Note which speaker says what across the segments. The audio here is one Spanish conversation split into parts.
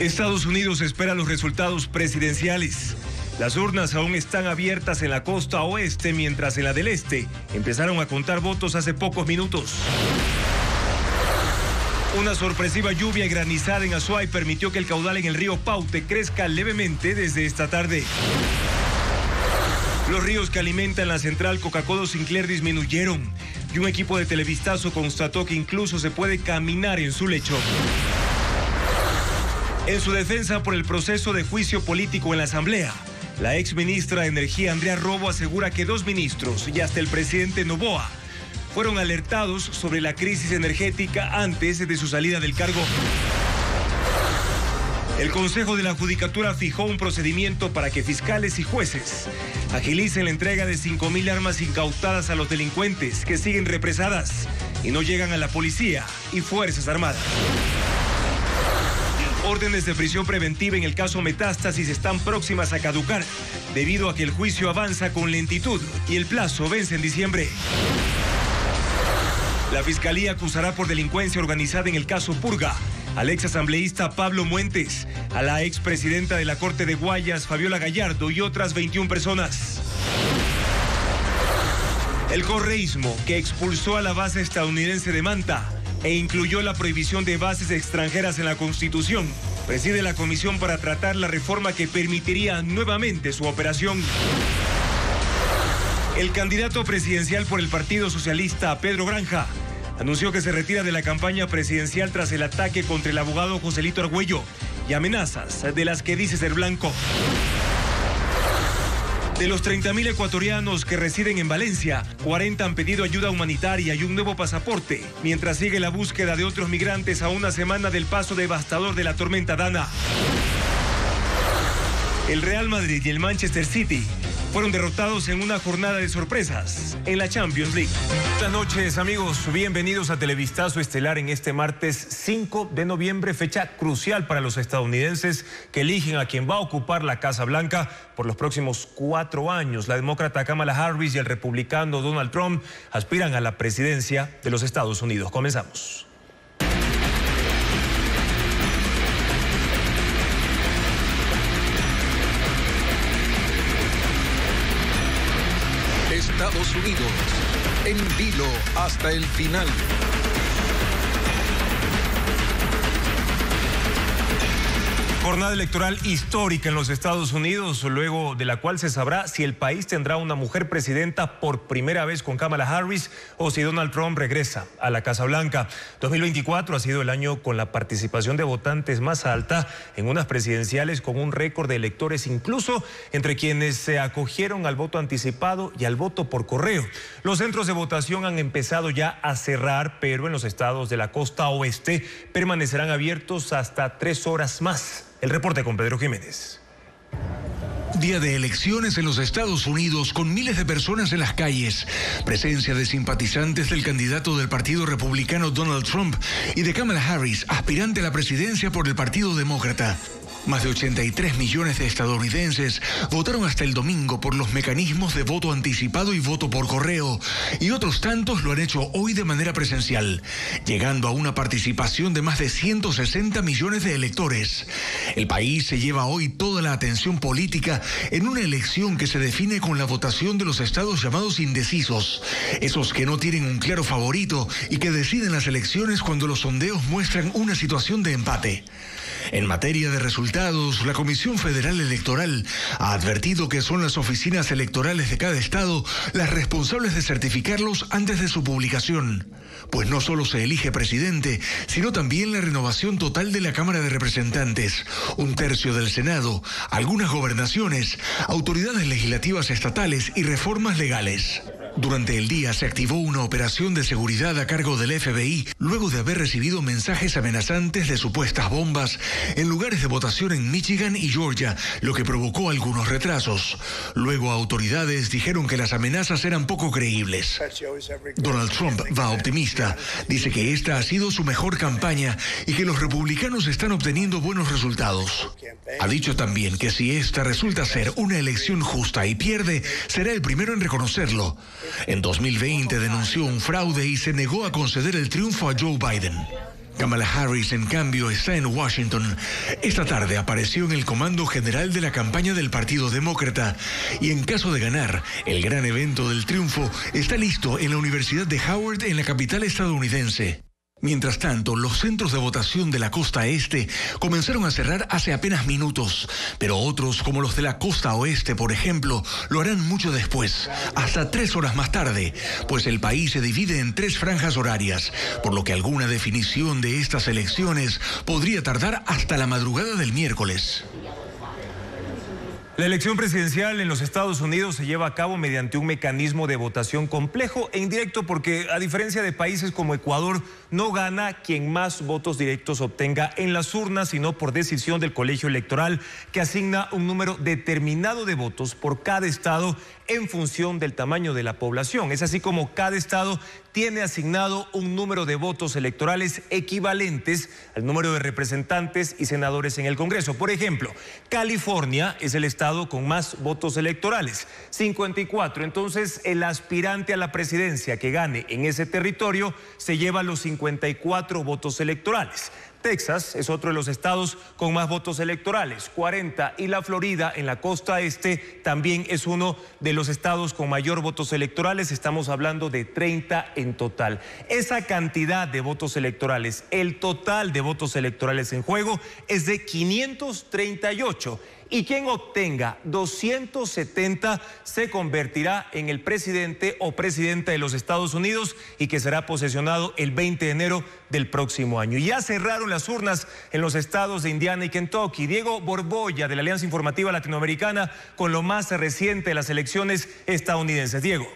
Speaker 1: Estados Unidos espera los resultados presidenciales. Las urnas aún están abiertas en la costa oeste, mientras en la del este empezaron a contar votos hace pocos minutos. Una sorpresiva lluvia y granizada en Azuay permitió que el caudal en el río Paute crezca levemente desde esta tarde. Los ríos que alimentan la central Coca-Cola Sinclair disminuyeron y un equipo de Televistazo constató que incluso se puede caminar en su lecho. En su defensa por el proceso de juicio político en la Asamblea, la ex ministra de Energía Andrea Robo asegura que 2 ministros y hasta el presidente Noboa fueron alertados sobre la crisis energética antes de su salida del cargo. El Consejo de la Judicatura fijó un procedimiento para que fiscales y jueces agilicen la entrega de 5,000 armas incautadas a los delincuentes que siguen represadas y no llegan a la policía y Fuerzas Armadas. Órdenes de prisión preventiva en el caso Metástasis están próximas a caducar debido a que el juicio avanza con lentitud y el plazo vence en diciembre. La Fiscalía acusará por delincuencia organizada en el caso Purga al exasambleísta Pablo Muentes, a la expresidenta de la Corte de Guayas, Fabiola Gallardo, y otras 21 personas. El correísmo, que expulsó a la base estadounidense de Manta e incluyó la prohibición de bases extranjeras en la Constitución, preside la comisión para tratar la reforma que permitiría nuevamente su operación. El candidato presidencial por el Partido Socialista, Pedro Granja, anunció que se retira de la campaña presidencial tras el ataque contra el abogado Joselito Argüello y amenazas de las que dice ser blanco. De los 30,000 ecuatorianos que residen en Valencia, 40 han pedido ayuda humanitaria y un nuevo pasaporte, mientras sigue la búsqueda de otros migrantes a una semana del paso devastador de la tormenta Dana. El Real Madrid y el Manchester City fueron derrotados en una jornada de sorpresas en la Champions League. Buenas noches, amigos. Bienvenidos a Televistazo Estelar en este martes 5 de noviembre, fecha crucial para los estadounidenses que eligen a quien va a ocupar la Casa Blanca por los próximos 4 años. La demócrata Kamala Harris y el republicano Donald Trump aspiran a la presidencia de los Estados Unidos. Comenzamos.
Speaker 2: Estados Unidos, en vilo hasta el final.
Speaker 1: Jornada electoral histórica en los Estados Unidos, luego de la cual se sabrá si el país tendrá una mujer presidenta por primera vez con Kamala Harris o si Donald Trump regresa a la Casa Blanca. 2024 ha sido el año con la participación de votantes más alta en unas presidenciales, con un récord de electores, incluso entre quienes se acogieron al voto anticipado y al voto por correo. Los centros de votación han empezado ya a cerrar, pero en los estados de la costa oeste permanecerán abiertos hasta 3 horas más. El reporte con Pedro Jiménez.
Speaker 3: Día de elecciones en los Estados Unidos con miles de personas en las calles. Presencia de simpatizantes del candidato del Partido Republicano Donald Trump y de Kamala Harris, aspirante a la presidencia por el Partido Demócrata. Más de 83 millones de estadounidenses votaron hasta el domingo por los mecanismos de voto anticipado y voto por correo, y otros tantos lo han hecho hoy de manera presencial, llegando a una participación de más de 160 millones de electores. El país se lleva hoy toda la atención política en una elección que se define con la votación de los estados llamados indecisos, esos que no tienen un claro favorito y que deciden las elecciones cuando los sondeos muestran una situación de empate. En materia de resultados, la Comisión Federal Electoral ha advertido que son las oficinas electorales de cada estado las responsables de certificarlos antes de su publicación, pues no solo se elige presidente, sino también la renovación total de la Cámara de Representantes, 1/3 del Senado, algunas gobernaciones, autoridades legislativas estatales y reformas legales. Durante el día se activó una operación de seguridad a cargo del FBI luego de haber recibido mensajes amenazantes de supuestas bombas en lugares de votación en Michigan y Georgia, lo que provocó algunos retrasos. Luego autoridades dijeron que las amenazas eran poco creíbles. Donald Trump va optimista, dice que esta ha sido su mejor campaña y que los republicanos están obteniendo buenos resultados. Ha dicho también que si esta resulta ser una elección justa y pierde, será el primero en reconocerlo. En 2020 denunció un fraude y se negó a conceder el triunfo a Joe Biden. Kamala Harris, en cambio, está en Washington. Esta tarde apareció en el comando general de la campaña del Partido Demócrata y en caso de ganar, el gran evento del triunfo está listo en la Universidad de Howard en la capital estadounidense. Mientras tanto, los centros de votación de la costa este comenzaron a cerrar hace apenas minutos, pero otros, como los de la costa oeste, por ejemplo, lo harán mucho después, hasta 3 horas más tarde, pues el país se divide en 3 franjas horarias, por lo que alguna definición de estas elecciones podría tardar hasta la madrugada del miércoles.
Speaker 1: La elección presidencial en los Estados Unidos se lleva a cabo mediante un mecanismo de votación complejo e indirecto porque, a diferencia de países como Ecuador, no gana quien más votos directos obtenga en las urnas, sino por decisión del colegio electoral, que asigna un número determinado de votos por cada estado en función del tamaño de la población. Es así como cada estado tiene asignado un número de votos electorales equivalentes al número de representantes y senadores en el Congreso. Por ejemplo, California es el estado con más votos electorales, 54. Entonces, el aspirante a la presidencia que gane en ese territorio se lleva los 54 votos electorales. Texas es otro de los estados con más votos electorales, 40, y la Florida en la costa este también es uno de los estados con mayor votos electorales, estamos hablando de 30 en total. Esa cantidad de votos electorales, el total de votos electorales en juego es de 538. Y quien obtenga 270 se convertirá en el presidente o presidenta de los Estados Unidos y que será posesionado el 20 de enero del próximo año. Ya cerraron las urnas en los estados de Indiana y Kentucky. Diego Borbolla, de la Alianza Informativa Latinoamericana, con lo más reciente de las elecciones estadounidenses. Diego.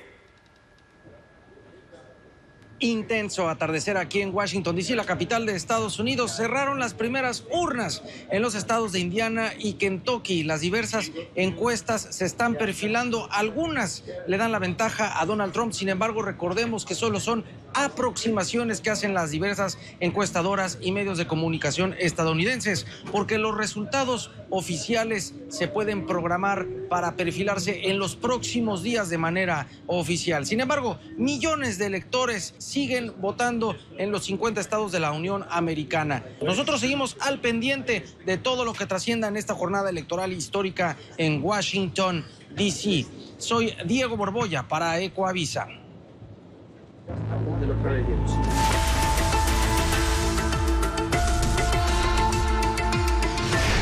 Speaker 4: Intenso atardecer aquí en Washington, D.C., la capital de Estados Unidos. Cerraron las primeras urnas en los estados de Indiana y Kentucky. Las diversas encuestas se están perfilando. Algunas le dan la ventaja a Donald Trump. Sin embargo, recordemos que solo son aproximaciones que hacen las diversas encuestadoras y medios de comunicación estadounidenses, porque los resultados oficiales se pueden programar para perfilarse en los próximos días de manera oficial. Sin embargo, millones de electores siguen votando en los 50 estados de la Unión Americana. Nosotros seguimos al pendiente de todo lo que trascienda en esta jornada electoral histórica en Washington, D.C. Soy Diego Borbolla para Ecoavisa.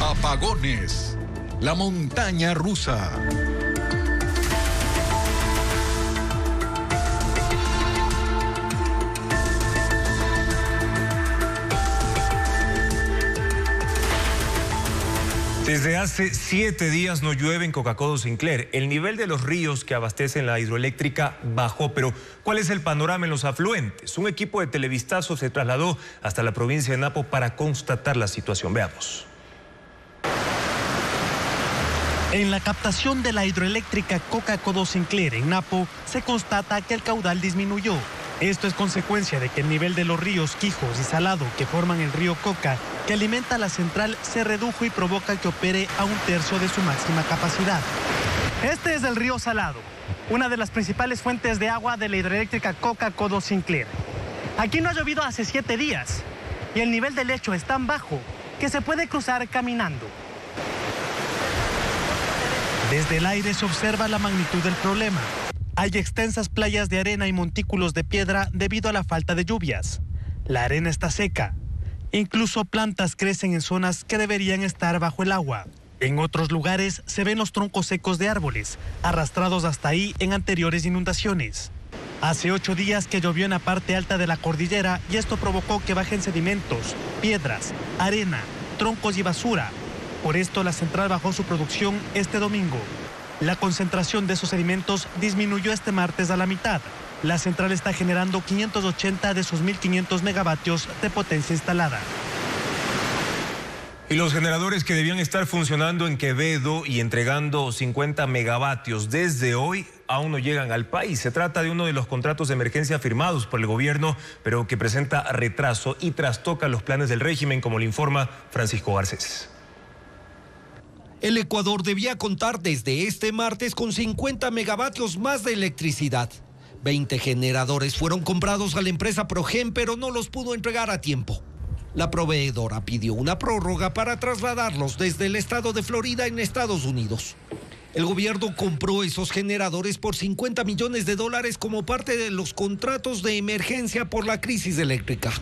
Speaker 2: Apagones. La montaña rusa.
Speaker 1: Desde hace 7 días no llueve en Coca-Cola Sinclair. El nivel de los ríos que abastecen la hidroeléctrica bajó, pero ¿cuál es el panorama en los afluentes? Un equipo de Televistazo se trasladó hasta la provincia de Napo para constatar la situación. Veamos.
Speaker 5: En la captación de la hidroeléctrica Coca-Cola Sinclair en Napo se constata que el caudal disminuyó. Esto es consecuencia de que el nivel de los ríos Quijos y Salado que forman el río Coca, que alimenta la central, se redujo y provoca que opere a 1/3 de su máxima capacidad. Este es el río Salado, una de las principales fuentes de agua de la hidroeléctrica Coca-Cola Sinclair. Aquí no ha llovido hace 7 días y el nivel del lecho es tan bajo que se puede cruzar caminando. Desde el aire se observa la magnitud del problema. Hay extensas playas de arena y montículos de piedra debido a la falta de lluvias. La arena está seca. Incluso plantas crecen en zonas que deberían estar bajo el agua. En otros lugares se ven los troncos secos de árboles, arrastrados hasta ahí en anteriores inundaciones. Hace 8 días que llovió en la parte alta de la cordillera y esto provocó que bajen sedimentos, piedras, arena, troncos y basura. Por esto la central bajó su producción este domingo. La concentración de esos sedimentos disminuyó este martes a la mitad. La central está generando 580 de sus 1.500 megavatios de potencia instalada.
Speaker 1: Y los generadores que debían estar funcionando en Quevedo y entregando 50 megavatios desde hoy aún no llegan al país. Se trata de uno de los contratos de emergencia firmados por el gobierno, pero que presenta retraso y trastoca los planes del régimen, como le informa Francisco Garcés.
Speaker 6: El Ecuador debía contar desde este martes con 50 megavatios más de electricidad. 20 generadores fueron comprados a la empresa Progen, pero no los pudo entregar a tiempo. La proveedora pidió una prórroga para trasladarlos desde el estado de Florida en Estados Unidos. El gobierno compró esos generadores por $50 millones como parte de los contratos de emergencia por la crisis eléctrica.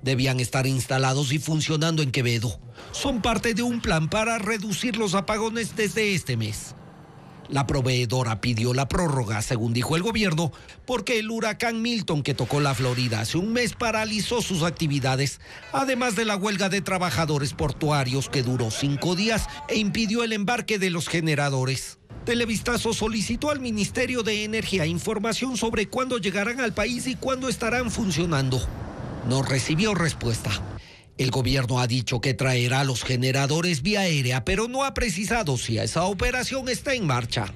Speaker 6: Debían estar instalados y funcionando en Quevedo. Son parte de un plan para reducir los apagones desde este mes. La proveedora pidió la prórroga, según dijo el gobierno, porque el huracán Milton que tocó la Florida hace un mes paralizó sus actividades, además de la huelga de trabajadores portuarios que duró 5 días e impidió el embarque de los generadores. Televistazo solicitó al Ministerio de Energía información sobre cuándo llegarán al país y cuándo estarán funcionando. No recibió respuesta. El gobierno ha dicho que traerá los generadores vía aérea, pero no ha precisado si esa operación está en marcha.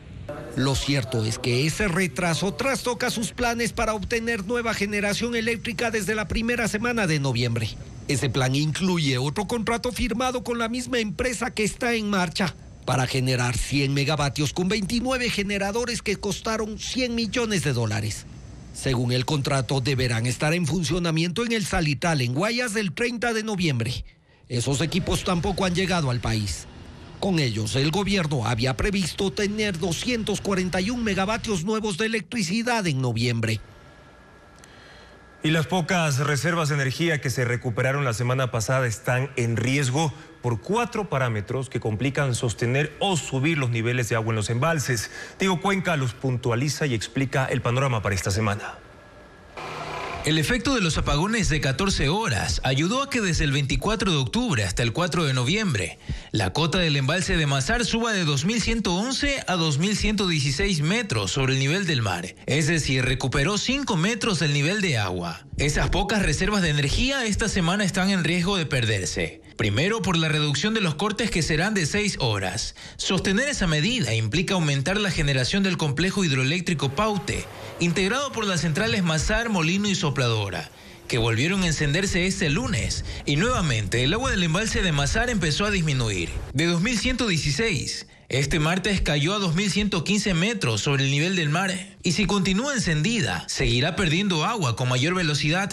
Speaker 6: Lo cierto es que ese retraso trastoca sus planes para obtener nueva generación eléctrica desde la primera semana de noviembre. Ese plan incluye otro contrato firmado con la misma empresa que está en marcha para generar 100 megavatios con 29 generadores que costaron $100 millones. Según el contrato, deberán estar en funcionamiento en el Salitral, en Guayas, el 30 de noviembre. Esos equipos tampoco han llegado al país. Con ellos, el gobierno había previsto tener 241 megavatios nuevos de electricidad en noviembre.
Speaker 1: Y las pocas reservas de energía que se recuperaron la semana pasada están en riesgo por 4 parámetros que complican sostener o subir los niveles de agua en los embalses. Diego Cuenca los puntualiza y explica el panorama para esta semana.
Speaker 7: El efecto de los apagones de 14 horas ayudó a que desde el 24 de octubre hasta el 4 de noviembre, la cota del embalse de Mazar suba de 2.111 a 2.116 metros sobre el nivel del mar. Es decir, recuperó 5 metros del nivel de agua. Esas pocas reservas de energía esta semana están en riesgo de perderse. Primero, por la reducción de los cortes que serán de 6 horas. Sostener esa medida implica aumentar la generación del complejo hidroeléctrico Paute, integrado por las centrales Mazar, Molino y Sopladora, que volvieron a encenderse este lunes, y nuevamente el agua del embalse de Mazar empezó a disminuir. De 2.116, este martes cayó a 2.115 metros sobre el nivel del mar, y si continúa encendida, seguirá perdiendo agua con mayor velocidad.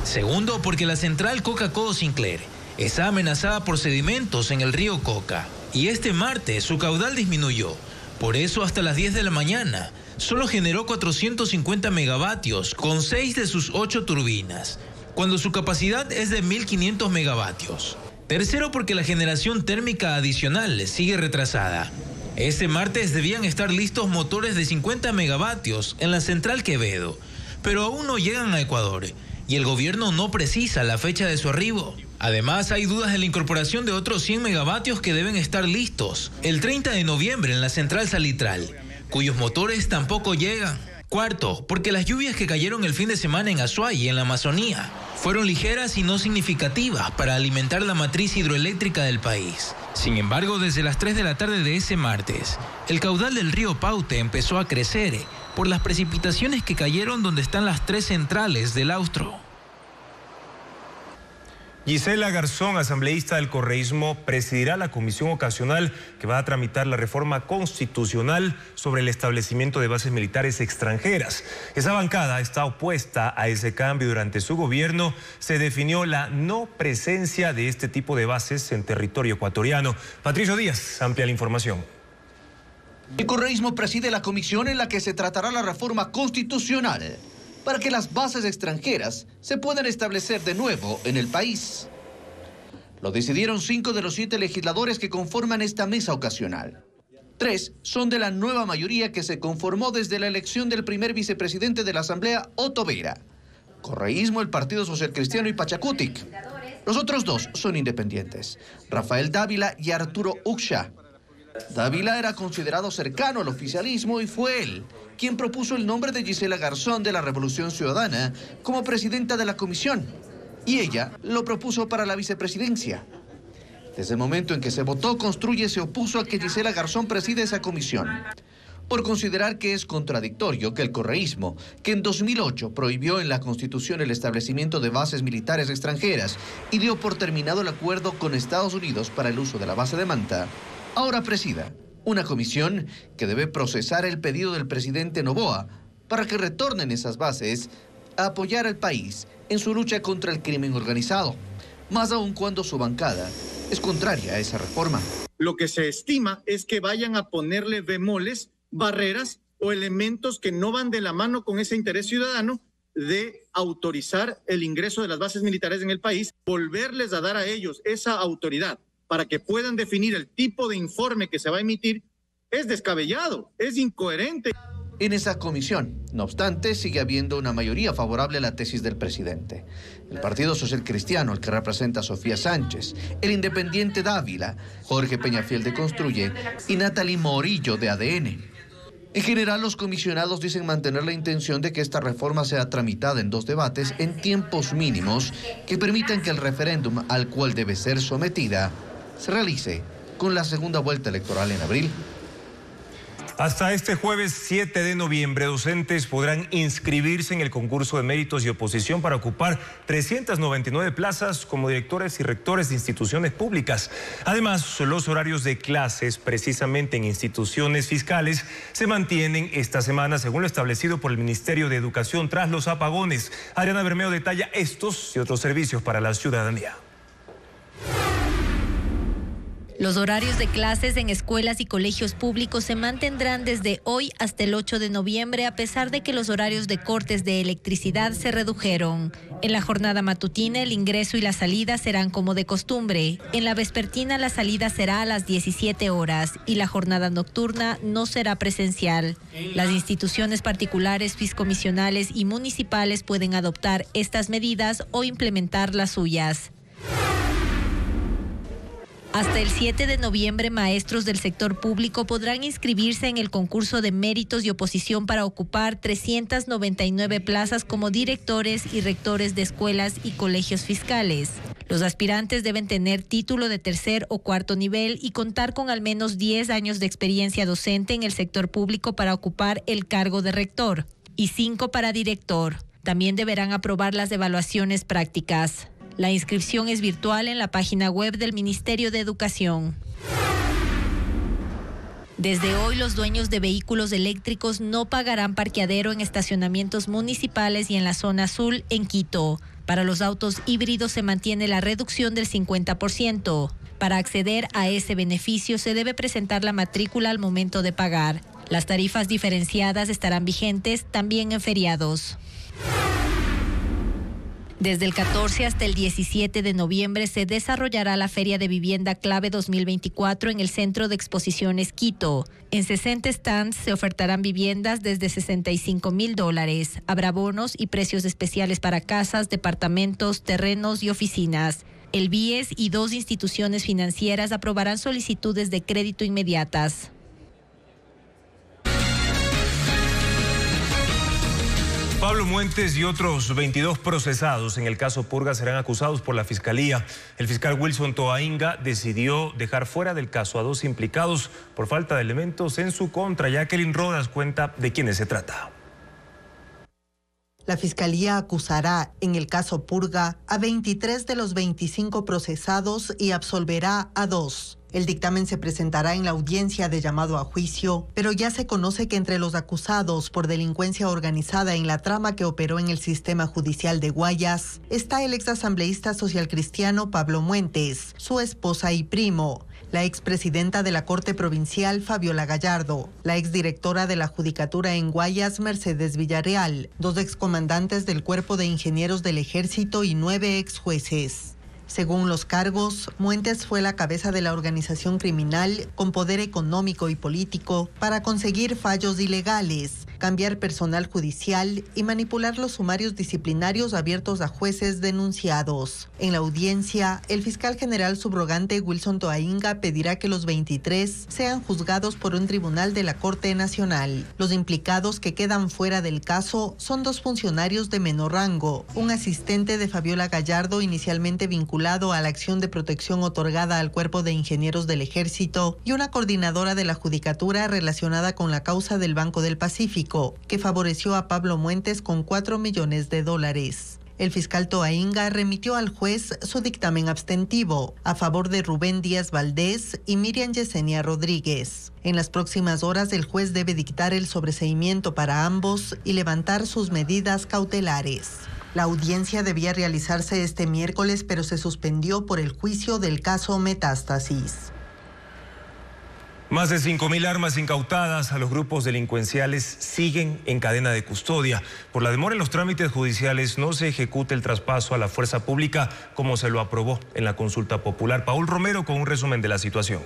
Speaker 7: Segundo, porque la central Coca-Cola Sinclair está amenazada por sedimentos en el río Coca, y este martes su caudal disminuyó. Por eso hasta las 10 de la mañana solo generó 450 megavatios con 6 de sus 8 turbinas, cuando su capacidad es de 1.500 megavatios. Tercero, porque la generación térmica adicional sigue retrasada. Este martes debían estar listos motores de 50 megavatios en la central Quevedo, pero aún no llegan a Ecuador, y el gobierno no precisa la fecha de su arribo. Además, hay dudas de la incorporación de otros 100 megavatios que deben estar listos el 30 de noviembre en la central Salitral, cuyos motores tampoco llegan. Cuarto, porque las lluvias que cayeron el fin de semana en Azuay y en la Amazonía fueron ligeras y no significativas para alimentar la matriz hidroeléctrica del país. Sin embargo, desde las 3 de la tarde de ese martes, el caudal del río Paute empezó a crecer por las precipitaciones que cayeron donde están las 3 centrales del Austro.
Speaker 1: Gisela Garzón, asambleísta del correísmo, presidirá la comisión ocasional que va a tramitar la reforma constitucional sobre el establecimiento de bases militares extranjeras. Esa bancada está opuesta a ese cambio. Durante su gobierno se definió la no presencia de este tipo de bases en territorio ecuatoriano. Patricio Díaz amplía la información.
Speaker 8: El correísmo preside la comisión en la que se tratará la reforma constitucional para que las bases extranjeras se puedan establecer de nuevo en el país. Lo decidieron 5 de los 7 legisladores que conforman esta mesa ocasional. 3 son de la nueva mayoría que se conformó desde la elección del primer vicepresidente de la Asamblea, Otto Vera. Correísmo, el Partido Social Cristiano y Pachacutic. Los otros 2 son independientes, Rafael Dávila y Arturo Uxha. Dávila era considerado cercano al oficialismo y fue él quien propuso el nombre de Gisela Garzón de la Revolución Ciudadana como presidenta de la comisión, y ella lo propuso para la vicepresidencia. Desde el momento en que se votó, Construye se opuso a que Gisela Garzón presida esa comisión, por considerar que es contradictorio que el correísmo, que en 2008 prohibió en la Constitución el establecimiento de bases militares extranjeras y dio por terminado el acuerdo con Estados Unidos para el uso de la base de Manta, ahora presida una comisión que debe procesar el pedido del presidente Noboa para que retornen esas bases a apoyar al país en su lucha contra el crimen organizado. más aún cuando su bancada es contraria a esa reforma.
Speaker 9: Lo que se estima es que vayan a ponerle bemoles, barreras o elementos que no van de la mano con ese interés ciudadano de autorizar el ingreso de las bases militares en el país, volverles a dar a ellos esa autoridad para que puedan definir el tipo de informe que se va a emitir, es descabellado, es incoherente.
Speaker 8: En esa comisión, no obstante, sigue habiendo una mayoría favorable a la tesis del presidente. El Partido Social Cristiano, el que representa a Sofía Sánchez, el Independiente Dávila, Jorge Peñafiel de Construye y Natalie Morillo de ADN. En general, los comisionados dicen mantener la intención de que esta reforma sea tramitada en 2 debates en tiempos mínimos que permitan que el referéndum al cual debe ser sometida se realice con la segunda vuelta electoral en abril.
Speaker 1: Hasta este jueves 7 de noviembre, docentes podrán inscribirse en el concurso de méritos y oposición para ocupar 399 plazas como directores y rectores de instituciones públicas. Además, los horarios de clases, precisamente en instituciones fiscales, se mantienen esta semana según lo establecido por el Ministerio de Educación tras los apagones. Adriana Bermeo detalla estos y otros servicios para la ciudadanía.
Speaker 10: Los horarios de clases en escuelas y colegios públicos se mantendrán desde hoy hasta el 8 de noviembre, a pesar de que los horarios de cortes de electricidad se redujeron. En la jornada matutina, el ingreso y la salida serán como de costumbre. En la vespertina, la salida será a las 17 horas y la jornada nocturna no será presencial. Las instituciones particulares, fiscomisionales y municipales pueden adoptar estas medidas o implementar las suyas. Hasta el 7 de noviembre, maestros del sector público podrán inscribirse en el concurso de méritos y oposición para ocupar 399 plazas como directores y rectores de escuelas y colegios fiscales. Los aspirantes deben tener título de 3er o 4º nivel y contar con al menos 10 años de experiencia docente en el sector público para ocupar el cargo de rector y 5 para director. También deberán aprobar las evaluaciones prácticas. La inscripción es virtual en la página web del Ministerio de Educación. Desde hoy, los dueños de vehículos eléctricos no pagarán parqueadero en estacionamientos municipales y en la zona azul en Quito. Para los autos híbridos se mantiene la reducción del 50%. Para acceder a ese beneficio se debe presentar la matrícula al momento de pagar. Las tarifas diferenciadas estarán vigentes también en feriados. Desde el 14 hasta el 17 de noviembre se desarrollará la Feria de Vivienda Clave 2024 en el Centro de Exposiciones Quito. En 60 stands se ofertarán viviendas desde $65,000. Habrá bonos y precios especiales para casas, departamentos, terrenos y oficinas. El BIES y 2 instituciones financieras aprobarán solicitudes de crédito inmediatas.
Speaker 1: Pablo Muentes y otros 22 procesados en el caso Purga serán acusados por la Fiscalía. El fiscal Wilson Toainga decidió dejar fuera del caso a 2 implicados por falta de elementos en su contra. Jacqueline Rodas cuenta de quiénes se trata.
Speaker 11: La Fiscalía acusará en el caso Purga a 23 de los 25 procesados y absolverá a 2. El dictamen se presentará en la audiencia de llamado a juicio, pero ya se conoce que entre los acusados por delincuencia organizada en la trama que operó en el sistema judicial de Guayas está el exasambleísta socialcristiano Pablo Muentes, su esposa y primo, la expresidenta de la Corte Provincial Fabiola Gallardo, la exdirectora de la Judicatura en Guayas Mercedes Villarreal, 2 excomandantes del Cuerpo de Ingenieros del Ejército y 9 exjueces. Según los cargos, Muentes fue la cabeza de la organización criminal con poder económico y político para conseguir fallos ilegales, cambiar personal judicial y manipular los sumarios disciplinarios abiertos a jueces denunciados. En la audiencia, el fiscal general subrogante Wilson Toainga pedirá que los 23 sean juzgados por un tribunal de la Corte Nacional. Los implicados que quedan fuera del caso son 2 funcionarios de menor rango, un asistente de Fabiola Gallardo inicialmente vinculado a la acción de protección otorgada al Cuerpo de Ingenieros del Ejército y una coordinadora de la Judicatura relacionada con la causa del Banco del Pacífico, que favoreció a Pablo Muentes con $4 millones. El fiscal Toainga remitió al juez su dictamen abstentivo a favor de Rubén Díaz Valdés y Miriam Yesenia Rodríguez. En las próximas horas, el juez debe dictar el sobreseimiento para ambos y levantar sus medidas cautelares. La audiencia debía realizarse este miércoles, pero se suspendió por el juicio del caso Metástasis.
Speaker 1: Más de 5.000 armas incautadas a los grupos delincuenciales siguen en cadena de custodia. Por la demora en los trámites judiciales no se ejecuta el traspaso a la fuerza pública como se lo aprobó en la consulta popular. Paul Romero con un resumen de la situación.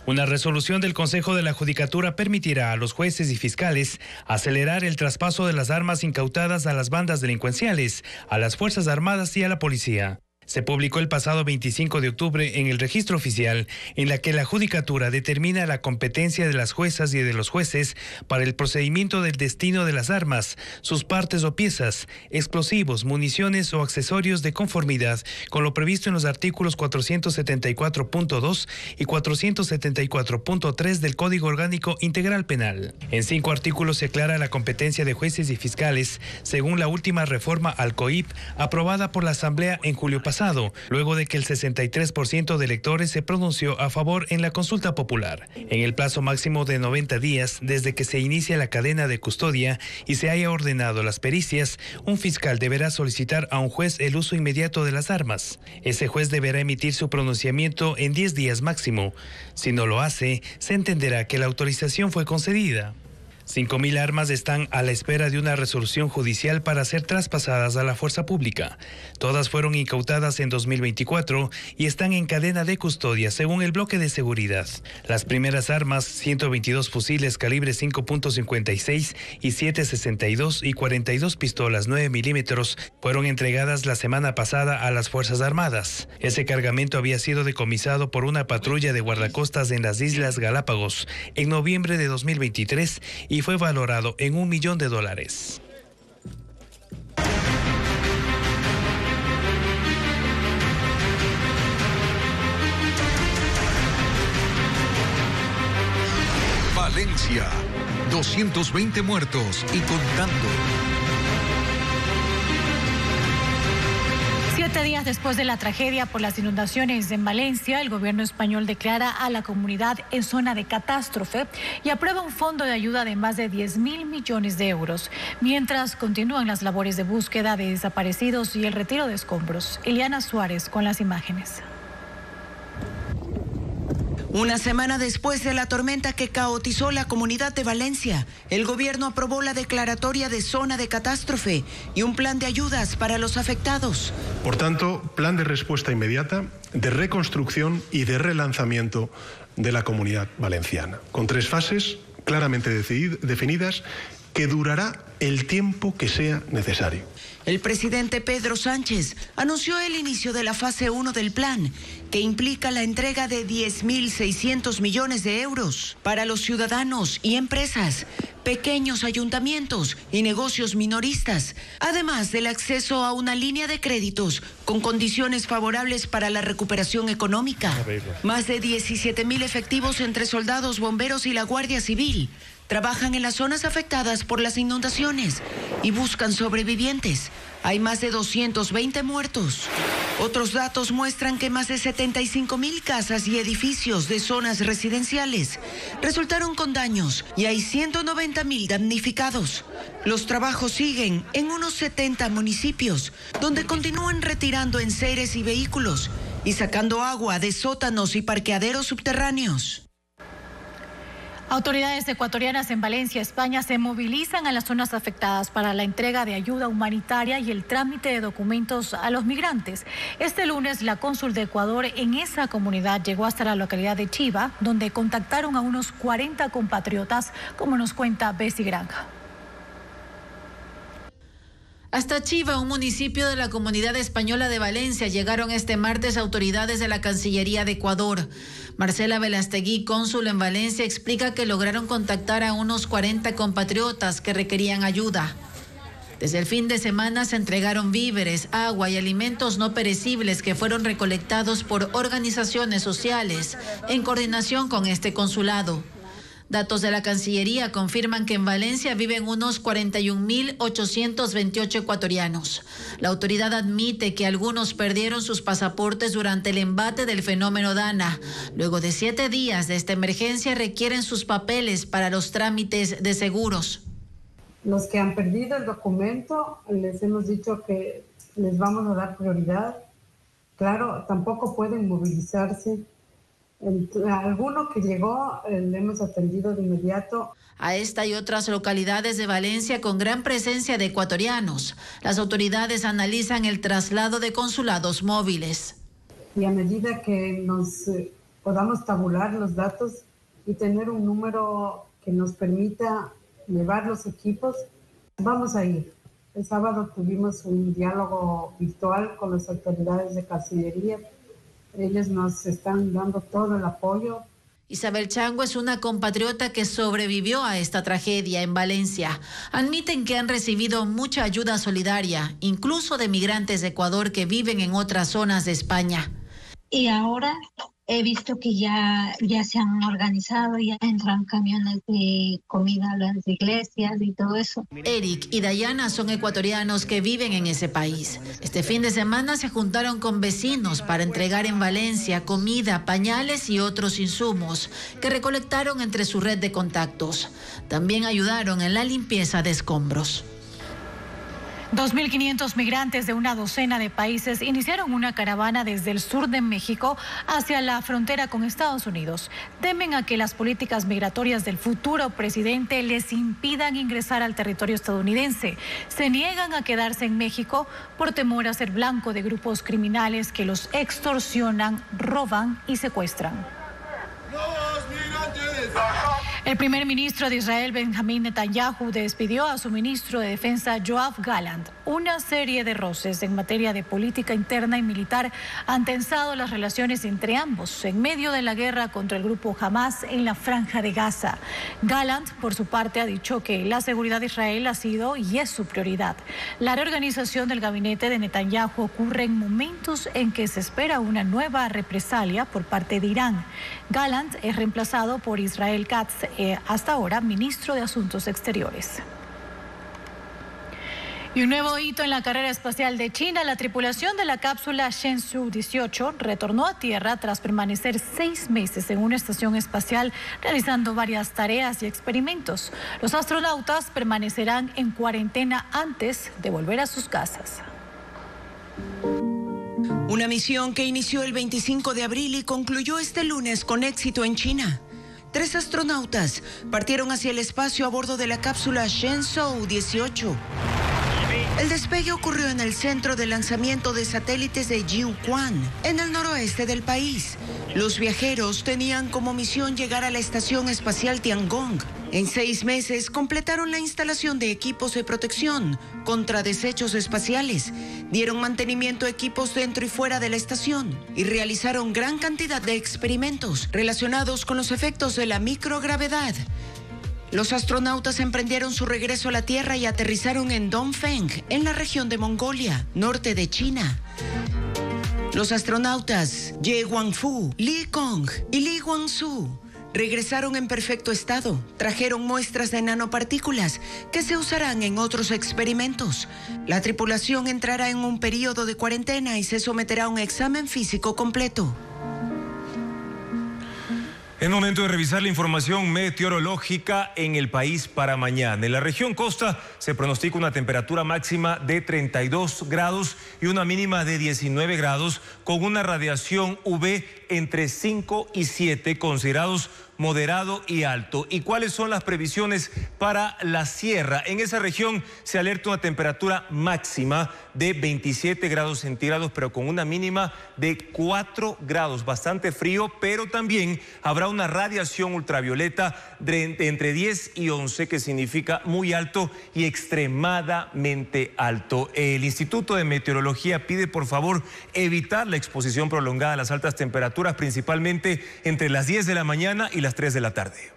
Speaker 12: Una resolución del Consejo de la Judicatura permitirá a los jueces y fiscales acelerar el traspaso de las armas incautadas a las bandas delincuenciales, a las Fuerzas Armadas y a la policía. Se publicó el pasado 25 de octubre en el registro oficial, en la que la Judicatura determina la competencia de las juezas y de los jueces para el procedimiento del destino de las armas, sus partes o piezas, explosivos, municiones o accesorios de conformidad con lo previsto en los artículos 474.2 y 474.3 del Código Orgánico Integral Penal. En 5 artículos se aclara la competencia de jueces y fiscales, según la última reforma al COIP aprobada por la Asamblea en julio pasado, luego de que el 63% de electores se pronunció a favor en la consulta popular. En el plazo máximo de 90 días desde que se inicia la cadena de custodia y se haya ordenado las pericias, un fiscal deberá solicitar a un juez el uso inmediato de las armas. Ese juez deberá emitir su pronunciamiento en 10 días máximo. Si no lo hace, se entenderá que la autorización fue concedida. 5.000 armas están a la espera de una resolución judicial para ser traspasadas a la fuerza pública. Todas fueron incautadas en 2024 y están en cadena de custodia según el bloque de seguridad. Las primeras armas, 122 fusiles calibre 5.56 y 7.62 y 42 pistolas 9 milímetros, fueron entregadas la semana pasada a las Fuerzas Armadas. Ese cargamento había sido decomisado por una patrulla de guardacostas en las Islas Galápagos en noviembre de 2023 y fue valorado en $1 millón.
Speaker 2: Valencia, 220 muertos y contando.
Speaker 13: 7 días después de la tragedia por las inundaciones en Valencia, el gobierno español declara a la comunidad en zona de catástrofe y aprueba un fondo de ayuda de más de 10.000 millones de euros, mientras continúan las labores de búsqueda de desaparecidos y el retiro de escombros. Eliana Suárez con las imágenes.
Speaker 14: Una semana después de la tormenta que caotizó la comunidad de Valencia, el gobierno aprobó la declaratoria de zona de catástrofe y un plan de ayudas para los afectados.
Speaker 15: Por tanto, plan de respuesta inmediata, de reconstrucción y de relanzamiento de la comunidad valenciana, con 3 fases claramente definidas que durará el tiempo que sea necesario.
Speaker 14: El presidente Pedro Sánchez anunció el inicio de la fase 1 del plan, que implica la entrega de 10.600 millones de euros para los ciudadanos y empresas, pequeños ayuntamientos y negocios minoristas, además del acceso a una línea de créditos con condiciones favorables para la recuperación económica. Más de 17.000 efectivos entre soldados, bomberos y la Guardia Civil trabajan en las zonas afectadas por las inundaciones y buscan sobrevivientes. Hay más de 220 muertos. Otros datos muestran que más de 75.000 casas y edificios de zonas residenciales resultaron con daños y hay 190.000 damnificados. Los trabajos siguen en unos 70 municipios, donde continúan retirando enseres y vehículos y sacando agua de sótanos y parqueaderos subterráneos.
Speaker 13: Autoridades ecuatorianas en Valencia, España, se movilizan a las zonas afectadas para la entrega de ayuda humanitaria y el trámite de documentos a los migrantes. Este lunes, la cónsul de Ecuador en esa comunidad llegó hasta la localidad de Chiva, donde contactaron a unos 40 compatriotas, como nos cuenta Bessie Granja.
Speaker 16: Hasta Chiva, un municipio de la Comunidad Española de Valencia, llegaron este martes autoridades de la Cancillería de Ecuador. Marcela Velastegui, cónsul en Valencia, explica que lograron contactar a unos 40 compatriotas que requerían ayuda. Desde el fin de semana se entregaron víveres, agua y alimentos no perecibles que fueron recolectados por organizaciones sociales en coordinación con este consulado. Datos de la Cancillería confirman que en Valencia viven unos 41.828 ecuatorianos. La autoridad admite que algunos perdieron sus pasaportes durante el embate del fenómeno Dana. Luego de 7 días de esta emergencia requieren sus papeles para los trámites de seguros.
Speaker 17: Los que han perdido el documento, les hemos dicho que les vamos a dar prioridad. Claro, tampoco pueden movilizarse. Alguno que llegó, le hemos atendido de inmediato.
Speaker 16: A esta y otras localidades de Valencia con gran presencia de ecuatorianos, las autoridades analizan el traslado de consulados móviles.
Speaker 17: Y a medida que nos podamos tabular los datos y tener un número que nos permita llevar los equipos, vamos a ir. El sábado tuvimos un diálogo virtual con las autoridades de Cancillería. Ellos nos están dando todo el apoyo.
Speaker 16: Isabel Chango es una compatriota que sobrevivió a esta tragedia en Valencia. Admiten que han recibido mucha ayuda solidaria, incluso de migrantes de Ecuador que viven en otras zonas de España.
Speaker 18: Y ahora he visto que ya se han organizado, ya entran camiones de comida a las iglesias y todo eso.
Speaker 16: Eric y Dayana son ecuatorianos que viven en ese país. Este fin de semana se juntaron con vecinos para entregar en Valencia comida, pañales y otros insumos que recolectaron entre su red de contactos. También ayudaron en la limpieza de escombros.
Speaker 13: 2.500 migrantes de una docena de países iniciaron una caravana desde el sur de México hacia la frontera con Estados Unidos. Temen a que las políticas migratorias del futuro presidente les impidan ingresar al territorio estadounidense. Se niegan a quedarse en México por temor a ser blanco de grupos criminales que los extorsionan, roban y secuestran. El primer ministro de Israel, Benjamín Netanyahu, despidió a su ministro de Defensa, Yoav Gallant. Una serie de roces en materia de política interna y militar han tensado las relaciones entre ambos en medio de la guerra contra el grupo Hamas en la Franja de Gaza. Gallant, por su parte, ha dicho que la seguridad de Israel ha sido y es su prioridad. La reorganización del gabinete de Netanyahu ocurre en momentos en que se espera una nueva represalia por parte de Irán. Gallant es reemplazado por Israel Katz, hasta ahora ministro de Asuntos Exteriores. Y un nuevo hito en la carrera espacial de China. La tripulación de la cápsula Shenzhou 18 retornó a Tierra tras permanecer 6 meses en una estación espacial realizando varias tareas y experimentos. Los astronautas permanecerán en cuarentena antes de volver a sus casas.
Speaker 14: Una misión que inició el 25 de abril y concluyó este lunes con éxito en China. 3 astronautas partieron hacia el espacio a bordo de la cápsula Shenzhou 18. El despegue ocurrió en el centro de lanzamiento de satélites de Jiuquan, en el noroeste del país. Los viajeros tenían como misión llegar a la estación espacial Tiangong. En 6 meses completaron la instalación de equipos de protección contra desechos espaciales, dieron mantenimiento a equipos dentro y fuera de la estación y realizaron gran cantidad de experimentos relacionados con los efectos de la microgravedad. Los astronautas emprendieron su regreso a la Tierra y aterrizaron en Dongfeng, en la región de Mongolia, norte de China. Los astronautas Ye Guangfu, Li Kong y Li Guangsu regresaron en perfecto estado. Trajeron muestras de nanopartículas que se usarán en otros experimentos. La tripulación entrará en un periodo de cuarentena y se someterá a un examen físico completo.
Speaker 1: Es momento de revisar la información meteorológica en el país para mañana. En la región costa se pronostica una temperatura máxima de 32 grados y una mínima de 19 grados con una radiación UV entre 5 y 7 considerados moderado y alto. ¿Y cuáles son las previsiones para la sierra? En esa región se alerta una temperatura máxima de 27 grados centígrados, pero con una mínima de 4 grados. Bastante frío, pero también habrá una radiación ultravioleta de entre 10 y 11, que significa muy alto y extremadamente alto. El Instituto de Meteorología pide, por favor, evitar la exposición prolongada a las altas temperaturas, principalmente entre las 10 de la mañana y las 3 de la tarde.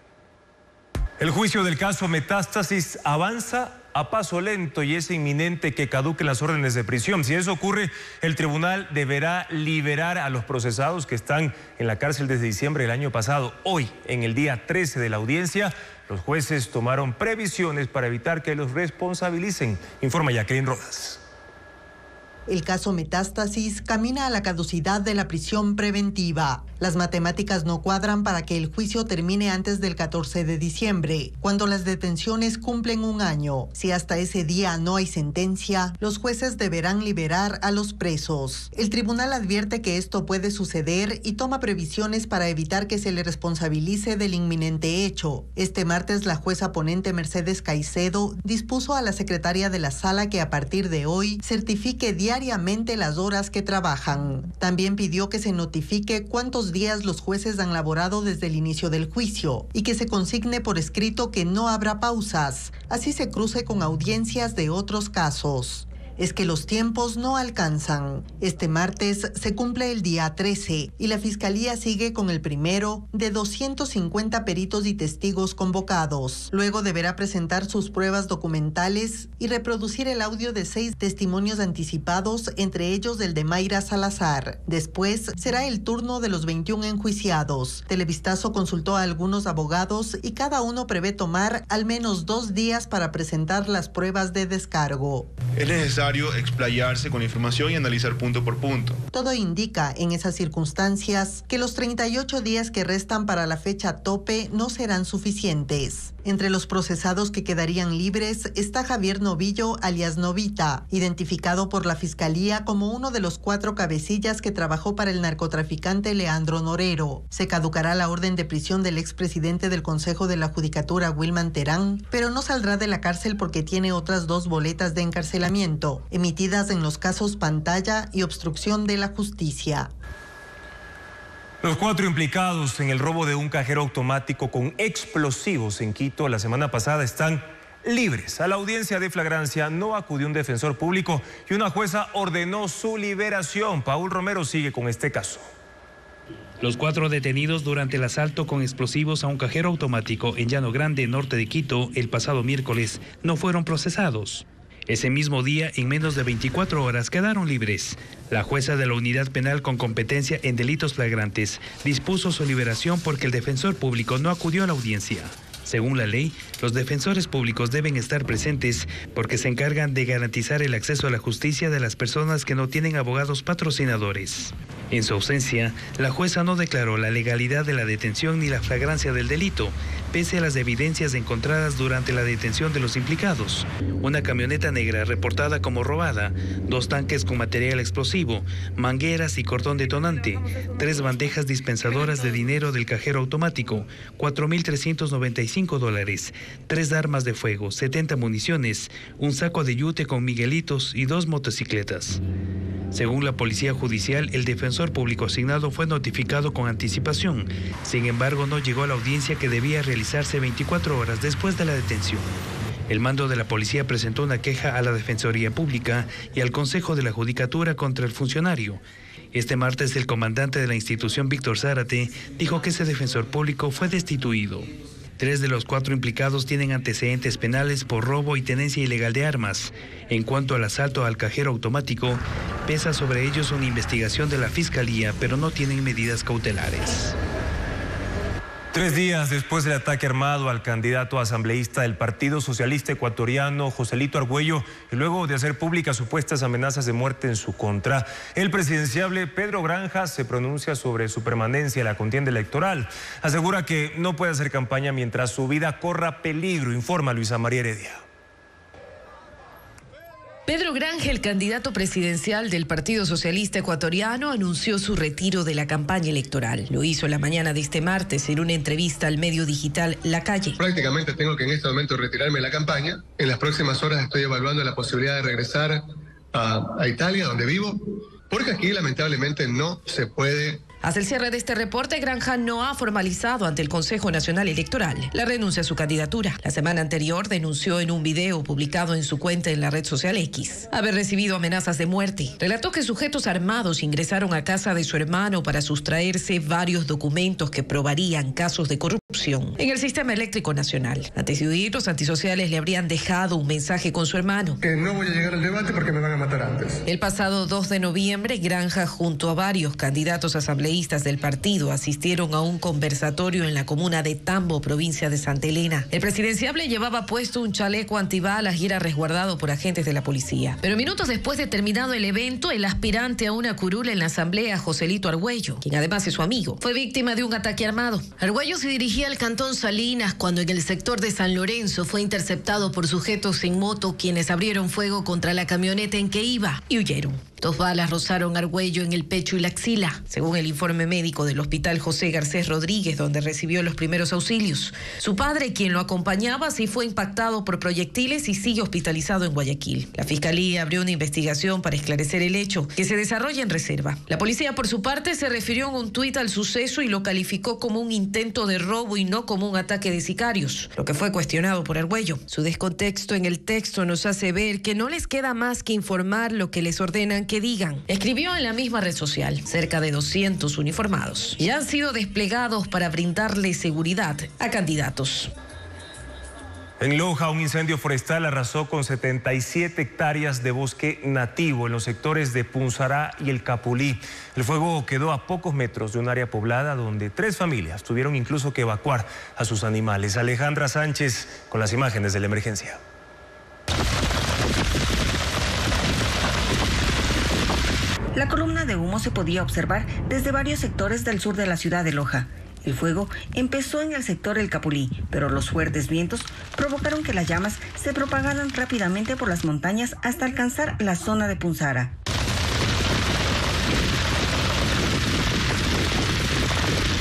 Speaker 1: El juicio del caso Metástasis avanza a paso lento y es inminente que caduquen las órdenes de prisión. Si eso ocurre, el tribunal deberá liberar a los procesados que están en la cárcel desde diciembre del año pasado. Hoy, en el día 13 de la audiencia, los jueces tomaron previsiones para evitar que los responsabilicen. Informa Jacqueline Rodas.
Speaker 11: El caso Metástasis camina a la caducidad de la prisión preventiva. Las matemáticas no cuadran para que el juicio termine antes del 14 de diciembre, cuando las detenciones cumplen un año. Si hasta ese día no hay sentencia, los jueces deberán liberar a los presos. El tribunal advierte que esto puede suceder y toma previsiones para evitar que se le responsabilice del inminente hecho. Este martes, la jueza ponente Mercedes Caicedo dispuso a la secretaria de la sala que a partir de hoy certifique diariamente las horas que trabajan. También pidió que se notifique cuántos días los jueces han laborado desde el inicio del juicio y que se consigne por escrito que no habrá pausas, así se cruce con audiencias de otros casos. Es que los tiempos no alcanzan. Este martes se cumple el día 13 y la Fiscalía sigue con el primero de 250 peritos y testigos convocados. Luego deberá presentar sus pruebas documentales y reproducir el audio de 6 testimonios anticipados, entre ellos el de Mayra Salazar. Después será el turno de los 21 enjuiciados. Televistazo consultó a algunos abogados y cada uno prevé tomar al menos 2 días para presentar las pruebas de descargo.
Speaker 19: Es necesario explayarse con la información y analizar punto por punto.
Speaker 11: Todo indica en esas circunstancias que los 38 días que restan para la fecha tope no serán suficientes. Entre los procesados que quedarían libres está Javier Novillo, alias Novita, identificado por la Fiscalía como uno de los 4 cabecillas que trabajó para el narcotraficante Leandro Norero. Se caducará la orden de prisión del expresidente del Consejo de la Judicatura, Wilman Terán, pero no saldrá de la cárcel porque tiene otras 2 boletas de encarcelamiento, emitidas en los casos Pantalla y obstrucción de la justicia.
Speaker 1: Los 4 implicados en el robo de un cajero automático con explosivos en Quito la semana pasada están libres. A la audiencia de flagrancia no acudió un defensor público y una jueza ordenó su liberación. Paul Romero sigue con este caso.
Speaker 12: Los 4 detenidos durante el asalto con explosivos a un cajero automático en Llano Grande, norte de Quito, el pasado miércoles, no fueron procesados. Ese mismo día, en menos de 24 horas, quedaron libres. La jueza de la Unidad Penal con competencia en delitos flagrantes dispuso su liberación porque el defensor público no acudió a la audiencia. Según la ley, los defensores públicos deben estar presentes porque se encargan de garantizar el acceso a la justicia de las personas que no tienen abogados patrocinadores. En su ausencia, la jueza no declaró la legalidad de la detención ni la flagrancia del delito, pese a las evidencias encontradas durante la detención de los implicados. Una camioneta negra reportada como robada, 2 tanques con material explosivo, mangueras y cordón detonante, 3 bandejas dispensadoras de dinero del cajero automático, $4,395, 3 armas de fuego, 70 municiones, un saco de yute con miguelitos y 2 motocicletas. Según la Policía Judicial, el defensor público asignado fue notificado con anticipación. Sin embargo, no llegó a la audiencia que debía realizarse 24 horas después de la detención. El mando de la policía presentó una queja a la Defensoría Pública y al Consejo de la Judicatura contra el funcionario. Este martes, el comandante de la institución, Víctor Zárate, dijo que ese defensor público fue destituido. 3 de los 4 implicados tienen antecedentes penales por robo y tenencia ilegal de armas. En cuanto al asalto al cajero automático, pesa sobre ellos una investigación de la Fiscalía, pero no tienen medidas cautelares.
Speaker 1: 3 días después del ataque armado al candidato asambleísta del Partido Socialista Ecuatoriano, Joselito Argüello, y luego de hacer públicas supuestas amenazas de muerte en su contra, el presidenciable Pedro Granja se pronuncia sobre su permanencia en la contienda electoral. Asegura que no puede hacer campaña mientras su vida corra peligro, informa Luisa María Heredia.
Speaker 20: Pedro Granja, el candidato presidencial del Partido Socialista Ecuatoriano, anunció su retiro de la campaña electoral. Lo hizo la mañana de este martes en una entrevista al medio digital La Calle.
Speaker 21: Prácticamente tengo que en este momento retirarme de la campaña. En las próximas horas estoy evaluando la posibilidad de regresar a Italia, donde vivo, porque aquí lamentablemente no se puede.
Speaker 20: Hasta el cierre de este reporte, Granja no ha formalizado ante el Consejo Nacional Electoral la renuncia a su candidatura. La semana anterior denunció en un video publicado en su cuenta en la red social X haber recibido amenazas de muerte. Relató que sujetos armados ingresaron a casa de su hermano para sustraerse varios documentos que probarían casos de corrupción en el sistema eléctrico nacional. Antes de huir, los antisociales le habrían dejado un mensaje con su hermano.
Speaker 21: Que no voy a llegar al debate porque me van a matar antes.
Speaker 20: El pasado 2 de noviembre, Granja, junto a varios candidatos asambleístas asambleístas del partido asistieron a un conversatorio en la comuna de Tambo, provincia de Santa Elena. El presidenciable llevaba puesto un chaleco antibalas y era resguardado por agentes de la policía. Pero minutos después de terminado el evento, el aspirante a una curula en la asamblea, Joselito Argüello, quien además es su amigo, fue víctima de un ataque armado. Argüello se dirigía al cantón Salinas cuando en el sector de San Lorenzo fue interceptado por sujetos en moto, quienes abrieron fuego contra la camioneta en que iba y huyeron. 2 balas rozaron a Argüello en el pecho y la axila, según el informe médico del Hospital José Garcés Rodríguez, donde recibió los primeros auxilios. Su padre, quien lo acompañaba, sí fue impactado por proyectiles y sigue hospitalizado en Guayaquil. La Fiscalía abrió una investigación para esclarecer el hecho, que se desarrolla en reserva. La policía, por su parte, se refirió en un tuit al suceso y lo calificó como un intento de robo y no como un ataque de sicarios, lo que fue cuestionado por Argüello. Su descontexto en el texto nos hace ver que no les queda más que informar lo que les ordenan que digan. Escribió en la misma red social: cerca de 200 uniformados ya han sido desplegados para brindarle seguridad a candidatos.
Speaker 1: En Loja, un incendio forestal arrasó con 77 hectáreas de bosque nativo en los sectores de Punzará y el Capulí. El fuego quedó a pocos metros de un área poblada donde 3 familias tuvieron incluso que evacuar a sus animales. Alejandra Sánchez con las imágenes de la emergencia.
Speaker 3: La columna de humo se podía observar desde varios sectores del sur de la ciudad de Loja. El fuego empezó en el sector El Capulí, pero los fuertes vientos provocaron que las llamas se propagaran rápidamente por las montañas hasta alcanzar la zona de Punzara.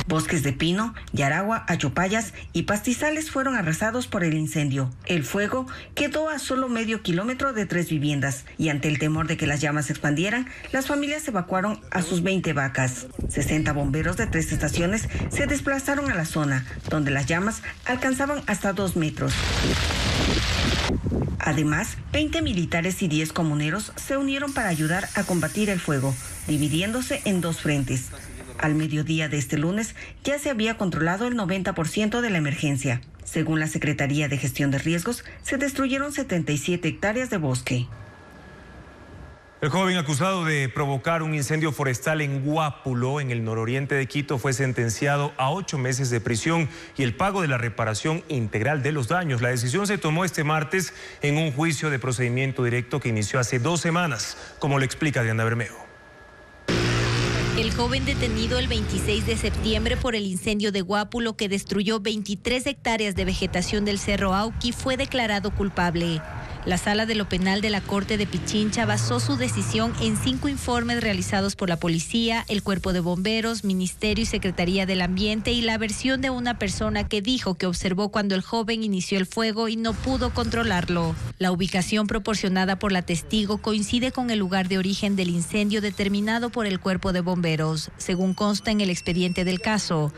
Speaker 3: Bosques de pino, yaragua, achopayas y pastizales fueron arrasados por el incendio. El fuego quedó a solo medio kilómetro de 3 viviendas y ante el temor de que las llamas se expandieran, las familias evacuaron a sus 20 vacas. 60 bomberos de 3 estaciones se desplazaron a la zona, donde las llamas alcanzaban hasta 2 metros. Además, 20 militares y 10 comuneros se unieron para ayudar a combatir el fuego, dividiéndose en 2 frentes. Al mediodía de este lunes ya se había controlado el 90% de la emergencia. Según la Secretaría de Gestión de Riesgos, se destruyeron 77 hectáreas de bosque.
Speaker 1: El joven acusado de provocar un incendio forestal en Guápulo, en el nororiente de Quito, fue sentenciado a 8 meses de prisión y el pago de la reparación integral de los daños. La decisión se tomó este martes en un juicio de procedimiento directo que inició hace 2 semanas, como lo explica Diana Bermejo.
Speaker 10: El joven detenido el 26 de septiembre por el incendio de Guápulo que destruyó 23 hectáreas de vegetación del Cerro Auqui fue declarado culpable. La Sala de lo Penal de la Corte de Pichincha basó su decisión en 5 informes realizados por la policía, el Cuerpo de Bomberos, Ministerio y Secretaría del Ambiente y la versión de una persona que dijo que observó cuando el joven inició el fuego y no pudo controlarlo. La ubicación proporcionada por la testigo coincide con el lugar de origen del incendio determinado por el Cuerpo de Bomberos, según consta en el expediente del caso.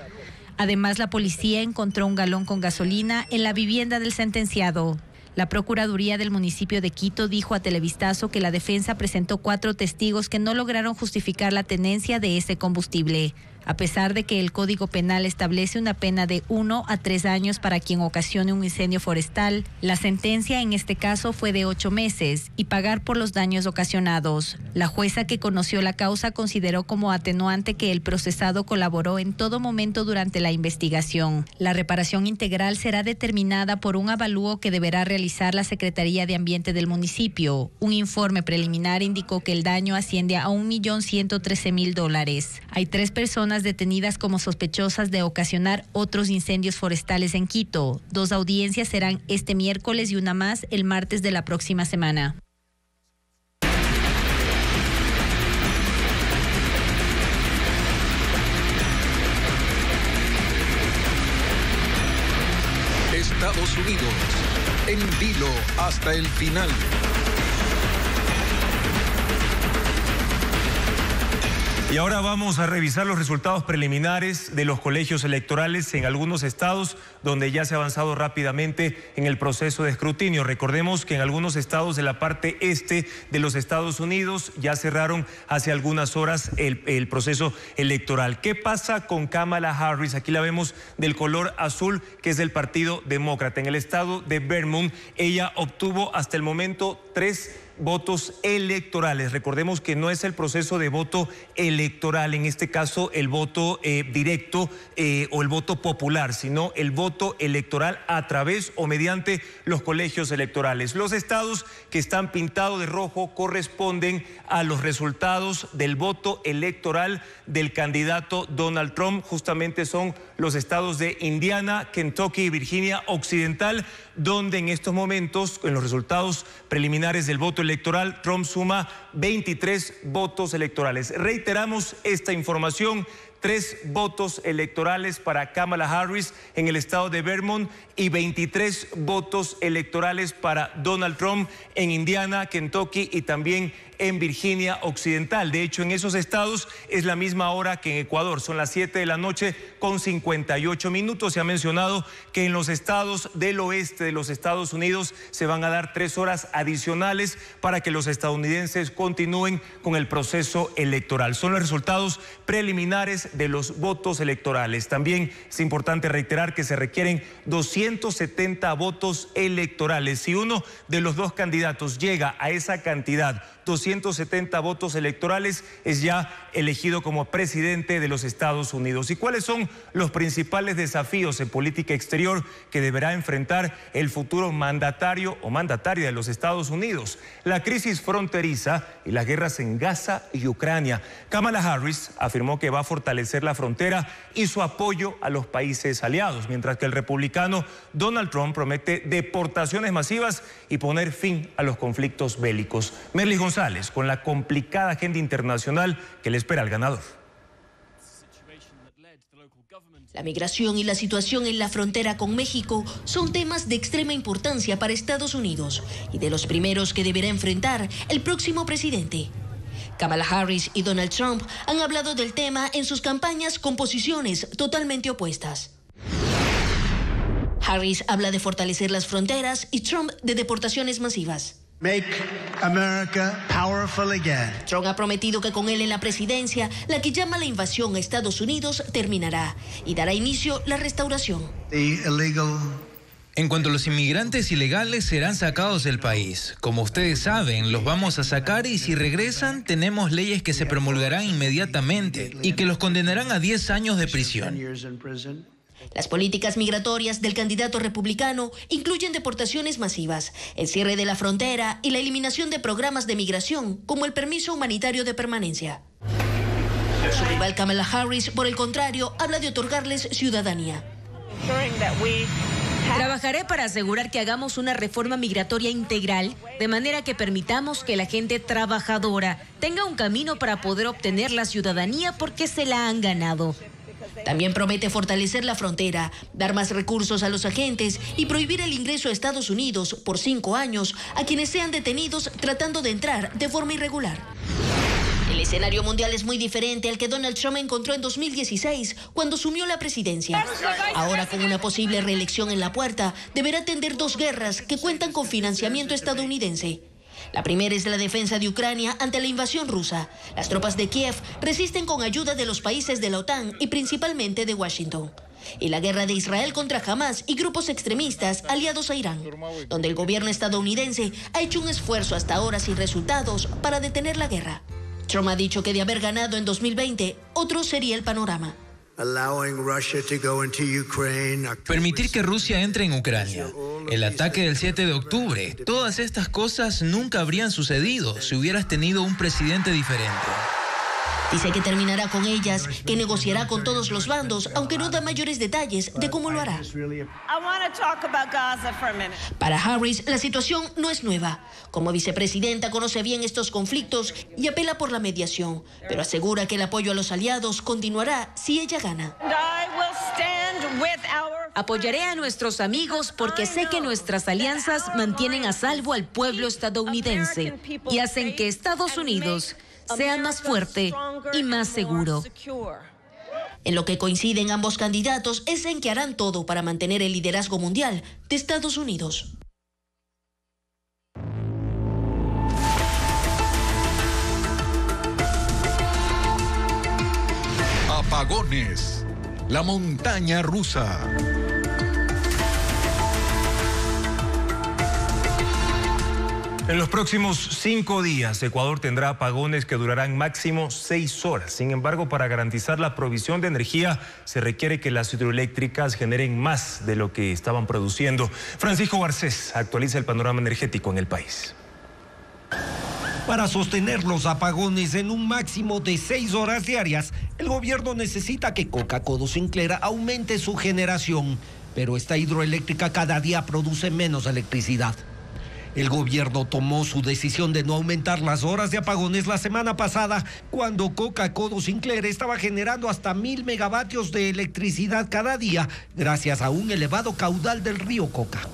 Speaker 10: Además, la policía encontró un galón con gasolina en la vivienda del sentenciado. La Procuraduría del municipio de Quito dijo a Televistazo que la defensa presentó 4 testigos que no lograron justificar la tenencia de ese combustible. A pesar de que el Código Penal establece una pena de 1 a 3 años para quien ocasione un incendio forestal, la sentencia en este caso fue de 8 meses y pagar por los daños ocasionados. La jueza que conoció la causa consideró como atenuante que el procesado colaboró en todo momento durante la investigación. La reparación integral será determinada por un avalúo que deberá realizar la Secretaría de Ambiente del municipio. Un informe preliminar indicó que el daño asciende a $1.113.000. Hay 3 personas detenidas como sospechosas de ocasionar otros incendios forestales en Quito. 2 audiencias serán este miércoles y una más el martes de la próxima semana.
Speaker 2: Estados Unidos, en vilo hasta el final.
Speaker 1: Y ahora vamos a revisar los resultados preliminares de los colegios electorales en algunos estados donde ya se ha avanzado rápidamente en el proceso de escrutinio. Recordemos que en algunos estados de la parte este de los Estados Unidos ya cerraron hace algunas horas el proceso electoral. ¿Qué pasa con Kamala Harris? Aquí la vemos del color azul, que es del Partido Demócrata. En el estado de Vermont, ella obtuvo hasta el momento 3 votos electorales. Recordemos que no es el proceso de voto electoral, en este caso el voto directo o el voto popular, sino el voto electoral a través o mediante los colegios electorales. Los estados que están pintados de rojo corresponden a los resultados del voto electoral del candidato Donald Trump. Justamente son los estados de Indiana, Kentucky y Virginia Occidental, donde en estos momentos, en los resultados preliminares del voto electoral, Trump suma 23 votos electorales. Reiteramos esta información: 3 votos electorales para Kamala Harris en el estado de Vermont y 23 votos electorales para Donald Trump en Indiana, Kentucky y también en Virginia Occidental. De hecho, en esos estados es la misma hora que en Ecuador, son las 7 de la noche con 58 minutos. Se ha mencionado que en los estados del oeste de los Estados Unidos se van a dar 3 horas adicionales para que los estadounidenses continúen con el proceso electoral. Son los resultados preliminares de los votos electorales. También es importante reiterar que se requieren 270 votos electorales. Si uno de los dos candidatos llega a esa cantidad, 270 votos electorales, es ya elegido como presidente de los Estados Unidos. ¿Y cuáles son los principales desafíos en política exterior que deberá enfrentar el futuro mandatario o mandataria de los Estados Unidos? La crisis fronteriza y las guerras en Gaza y Ucrania. Kamala Harris afirmó que va a fortalecer la frontera y su apoyo a los países aliados, mientras que el republicano Donald Trump promete deportaciones masivas y poner fin a los conflictos bélicos. Merly González con la complicada agenda internacional que le espera al ganador.
Speaker 4: La migración y la situación en la frontera con México son temas de extrema importancia para Estados Unidos y de los primeros que deberá enfrentar el próximo presidente. Kamala Harris y Donald Trump han hablado del tema en sus campañas con posiciones totalmente opuestas. Harris habla de fortalecer las fronteras y Trump de deportaciones masivas.
Speaker 22: Make America powerful again.
Speaker 4: Trump ha prometido que con él en la presidencia, la que llama la invasión a Estados Unidos terminará y dará inicio la restauración.
Speaker 7: En cuanto a los inmigrantes ilegales, serán sacados del país. Como ustedes saben, los vamos a sacar y si regresan, tenemos leyes que se promulgarán inmediatamente y que los condenarán a 10 años de prisión.
Speaker 4: Las políticas migratorias del candidato republicano incluyen deportaciones masivas, el cierre de la frontera y la eliminación de programas de migración, como el permiso humanitario de permanencia. Su rival Kamala Harris, por el contrario, habla de otorgarles ciudadanía.
Speaker 23: Trabajaré para asegurar que hagamos una reforma migratoria integral, de manera que permitamos que la gente trabajadora tenga un camino para poder obtener la ciudadanía porque se la han ganado.
Speaker 4: También promete fortalecer la frontera, dar más recursos a los agentes y prohibir el ingreso a Estados Unidos por 5 años a quienes sean detenidos tratando de entrar de forma irregular. El escenario mundial es muy diferente al que Donald Trump encontró en 2016, cuando asumió la presidencia. Ahora, con una posible reelección en la puerta, deberá atender 2 guerras que cuentan con financiamiento estadounidense. La primera es la defensa de Ucrania ante la invasión rusa. Las tropas de Kiev resisten con ayuda de los países de la OTAN y principalmente de Washington. Y la guerra de Israel contra Hamas y grupos extremistas aliados a Irán, donde el gobierno estadounidense ha hecho un esfuerzo hasta ahora sin resultados para detener la guerra. Trump ha dicho que de haber ganado en 2020, otro sería el panorama.
Speaker 7: Permitir que Rusia entre en Ucrania, el ataque del 7 de octubre, todas estas cosas nunca habrían sucedido si hubieras tenido un presidente diferente.
Speaker 4: Dice que terminará con ellas, que negociará con todos los bandos, aunque no da mayores detalles de cómo lo hará. Para Harris, la situación no es nueva. Como vicepresidenta conoce bien estos conflictos y apela por la mediación, pero asegura que el apoyo a los aliados continuará si ella gana.
Speaker 23: Apoyaré a nuestros amigos porque sé que nuestras alianzas mantienen a salvo al pueblo estadounidense y hacen que Estados Unidos sea más fuerte y más seguro.
Speaker 4: En lo que coinciden ambos candidatos es en que harán todo para mantener el liderazgo mundial de Estados Unidos.
Speaker 2: Apagones. La montaña rusa.
Speaker 1: En los próximos 5 días, Ecuador tendrá apagones que durarán máximo 6 horas. Sin embargo, para garantizar la provisión de energía, se requiere que las hidroeléctricas generen más de lo que estaban produciendo. Francisco Garcés actualiza el panorama energético en el país.
Speaker 5: Para sostener los apagones en un máximo de 6 horas diarias, el gobierno necesita que Coca-Codo Sinclair aumente su generación, pero esta hidroeléctrica cada día produce menos electricidad. El gobierno tomó su decisión de no aumentar las horas de apagones la semana pasada, cuando Coca-Codo Sinclair estaba generando hasta 1000 megavatios de electricidad cada día, gracias a un elevado caudal del río Coca.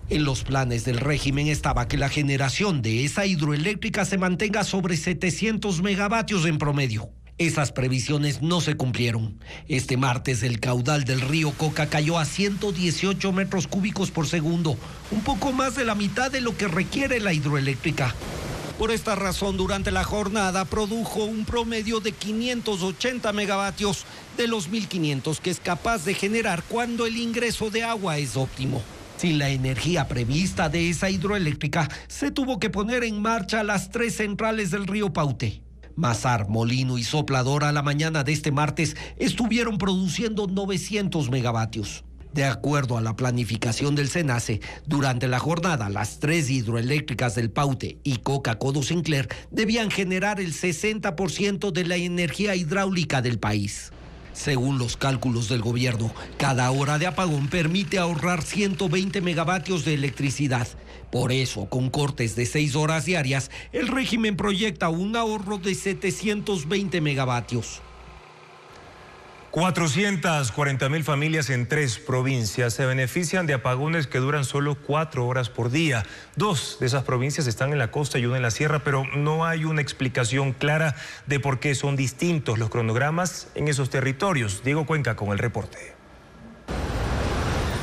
Speaker 5: En los planes del régimen estaba que la generación de esa hidroeléctrica se mantenga sobre 700 megavatios en promedio. Esas previsiones no se cumplieron. Este martes el caudal del río Coca cayó a 118 metros cúbicos por segundo, un poco más de la mitad de lo que requiere la hidroeléctrica. Por esta razón, durante la jornada produjo un promedio de 580 megavatios de los 1500 que es capaz de generar cuando el ingreso de agua es óptimo. Sin la energía prevista de esa hidroeléctrica, se tuvo que poner en marcha las 3 centrales del río Paute. Mazar, Molino y Soplador a la mañana de este martes estuvieron produciendo 900 megavatios. De acuerdo a la planificación del SENACE, durante la jornada las 3 hidroeléctricas del Paute y Coca-Codo Sinclair debían generar el 60% de la energía hidráulica del país. Según los cálculos del gobierno, cada hora de apagón permite ahorrar 120 megavatios de electricidad. Por eso, con cortes de 6 horas diarias, el régimen proyecta un ahorro de 720 megavatios.
Speaker 1: 440.000 familias en 3 provincias se benefician de apagones que duran solo 4 horas por día. 2 de esas provincias están en la costa y una en la sierra, pero no hay una explicación clara de por qué son distintos los cronogramas en esos territorios. Diego Cuenca con el reporte.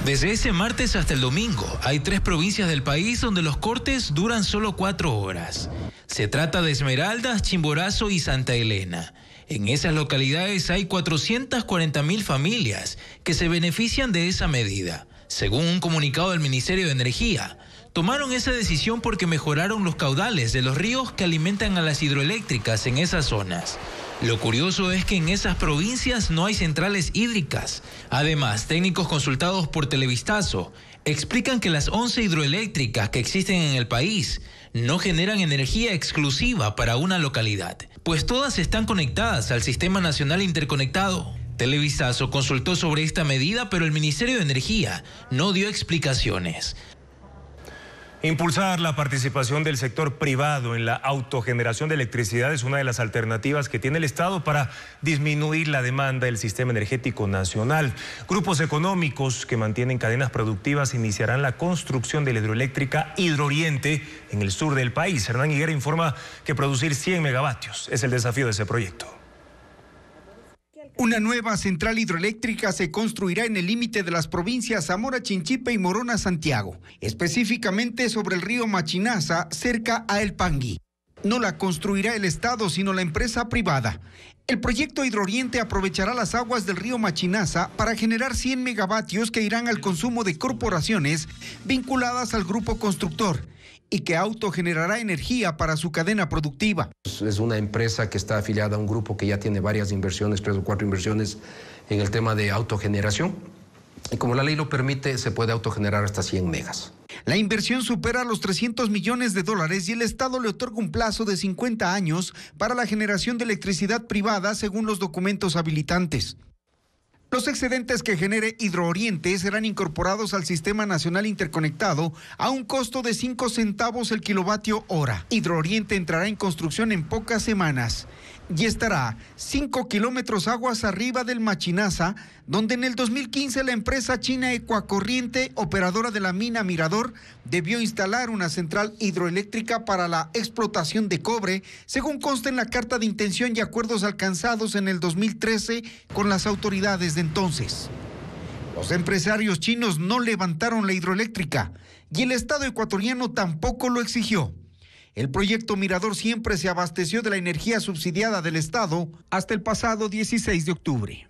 Speaker 7: Desde ese martes hasta el domingo, hay 3 provincias del país donde los cortes duran solo 4 horas. Se trata de Esmeraldas, Chimborazo y Santa Elena. En esas localidades hay 440.000 familias que se benefician de esa medida. Según un comunicado del Ministerio de Energía, tomaron esa decisión porque mejoraron los caudales de los ríos que alimentan a las hidroeléctricas en esas zonas. Lo curioso es que en esas provincias no hay centrales hídricas. Además, técnicos consultados por Televistazo explican que las 11 hidroeléctricas que existen en el país no generan energía exclusiva para una localidad, pues todas están conectadas al Sistema Nacional Interconectado. Televistazo consultó sobre esta medida, pero el Ministerio de Energía no dio explicaciones.
Speaker 1: Impulsar la participación del sector privado en la autogeneración de electricidad es una de las alternativas que tiene el Estado para disminuir la demanda del sistema energético nacional. Grupos económicos que mantienen cadenas productivas iniciarán la construcción de la hidroeléctrica Hidrooriente en el sur del país. Hernán Higuera informa que producir 100 megavatios es el desafío de ese proyecto.
Speaker 6: Una nueva central hidroeléctrica se construirá en el límite de las provincias Zamora, Chinchipe y Morona, Santiago, específicamente sobre el río Machinaza, cerca a El Pangui. No la construirá el Estado, sino la empresa privada. El proyecto Hidrooriente aprovechará las aguas del río Machinaza para generar 100 megavatios que irán al consumo de corporaciones vinculadas al grupo constructor y que autogenerará energía para su cadena productiva.
Speaker 9: Es una empresa que está afiliada a un grupo que ya tiene varias inversiones, 3 o 4 inversiones en el tema de autogeneración. Y como la ley lo permite, se puede autogenerar hasta 100 megas.
Speaker 6: La inversión supera los $300 millones y el Estado le otorga un plazo de 50 años para la generación de electricidad privada según los documentos habilitantes. Los excedentes que genere Hidrooriente serán incorporados al Sistema Nacional Interconectado a un costo de 5 centavos el kilovatio hora. Hidrooriente entrará en construcción en pocas semanas y estará 5 kilómetros aguas arriba del Machinaza, donde en el 2015 la empresa china Ecuacorriente, operadora de la mina Mirador, debió instalar una central hidroeléctrica para la explotación de cobre, según consta en la carta de intención y acuerdos alcanzados en el 2013 con las autoridades de entonces. Los empresarios chinos no levantaron la hidroeléctrica y el Estado ecuatoriano tampoco lo exigió. El proyecto Mirador siempre se abasteció de la energía subsidiada del Estado hasta el pasado 16 de octubre.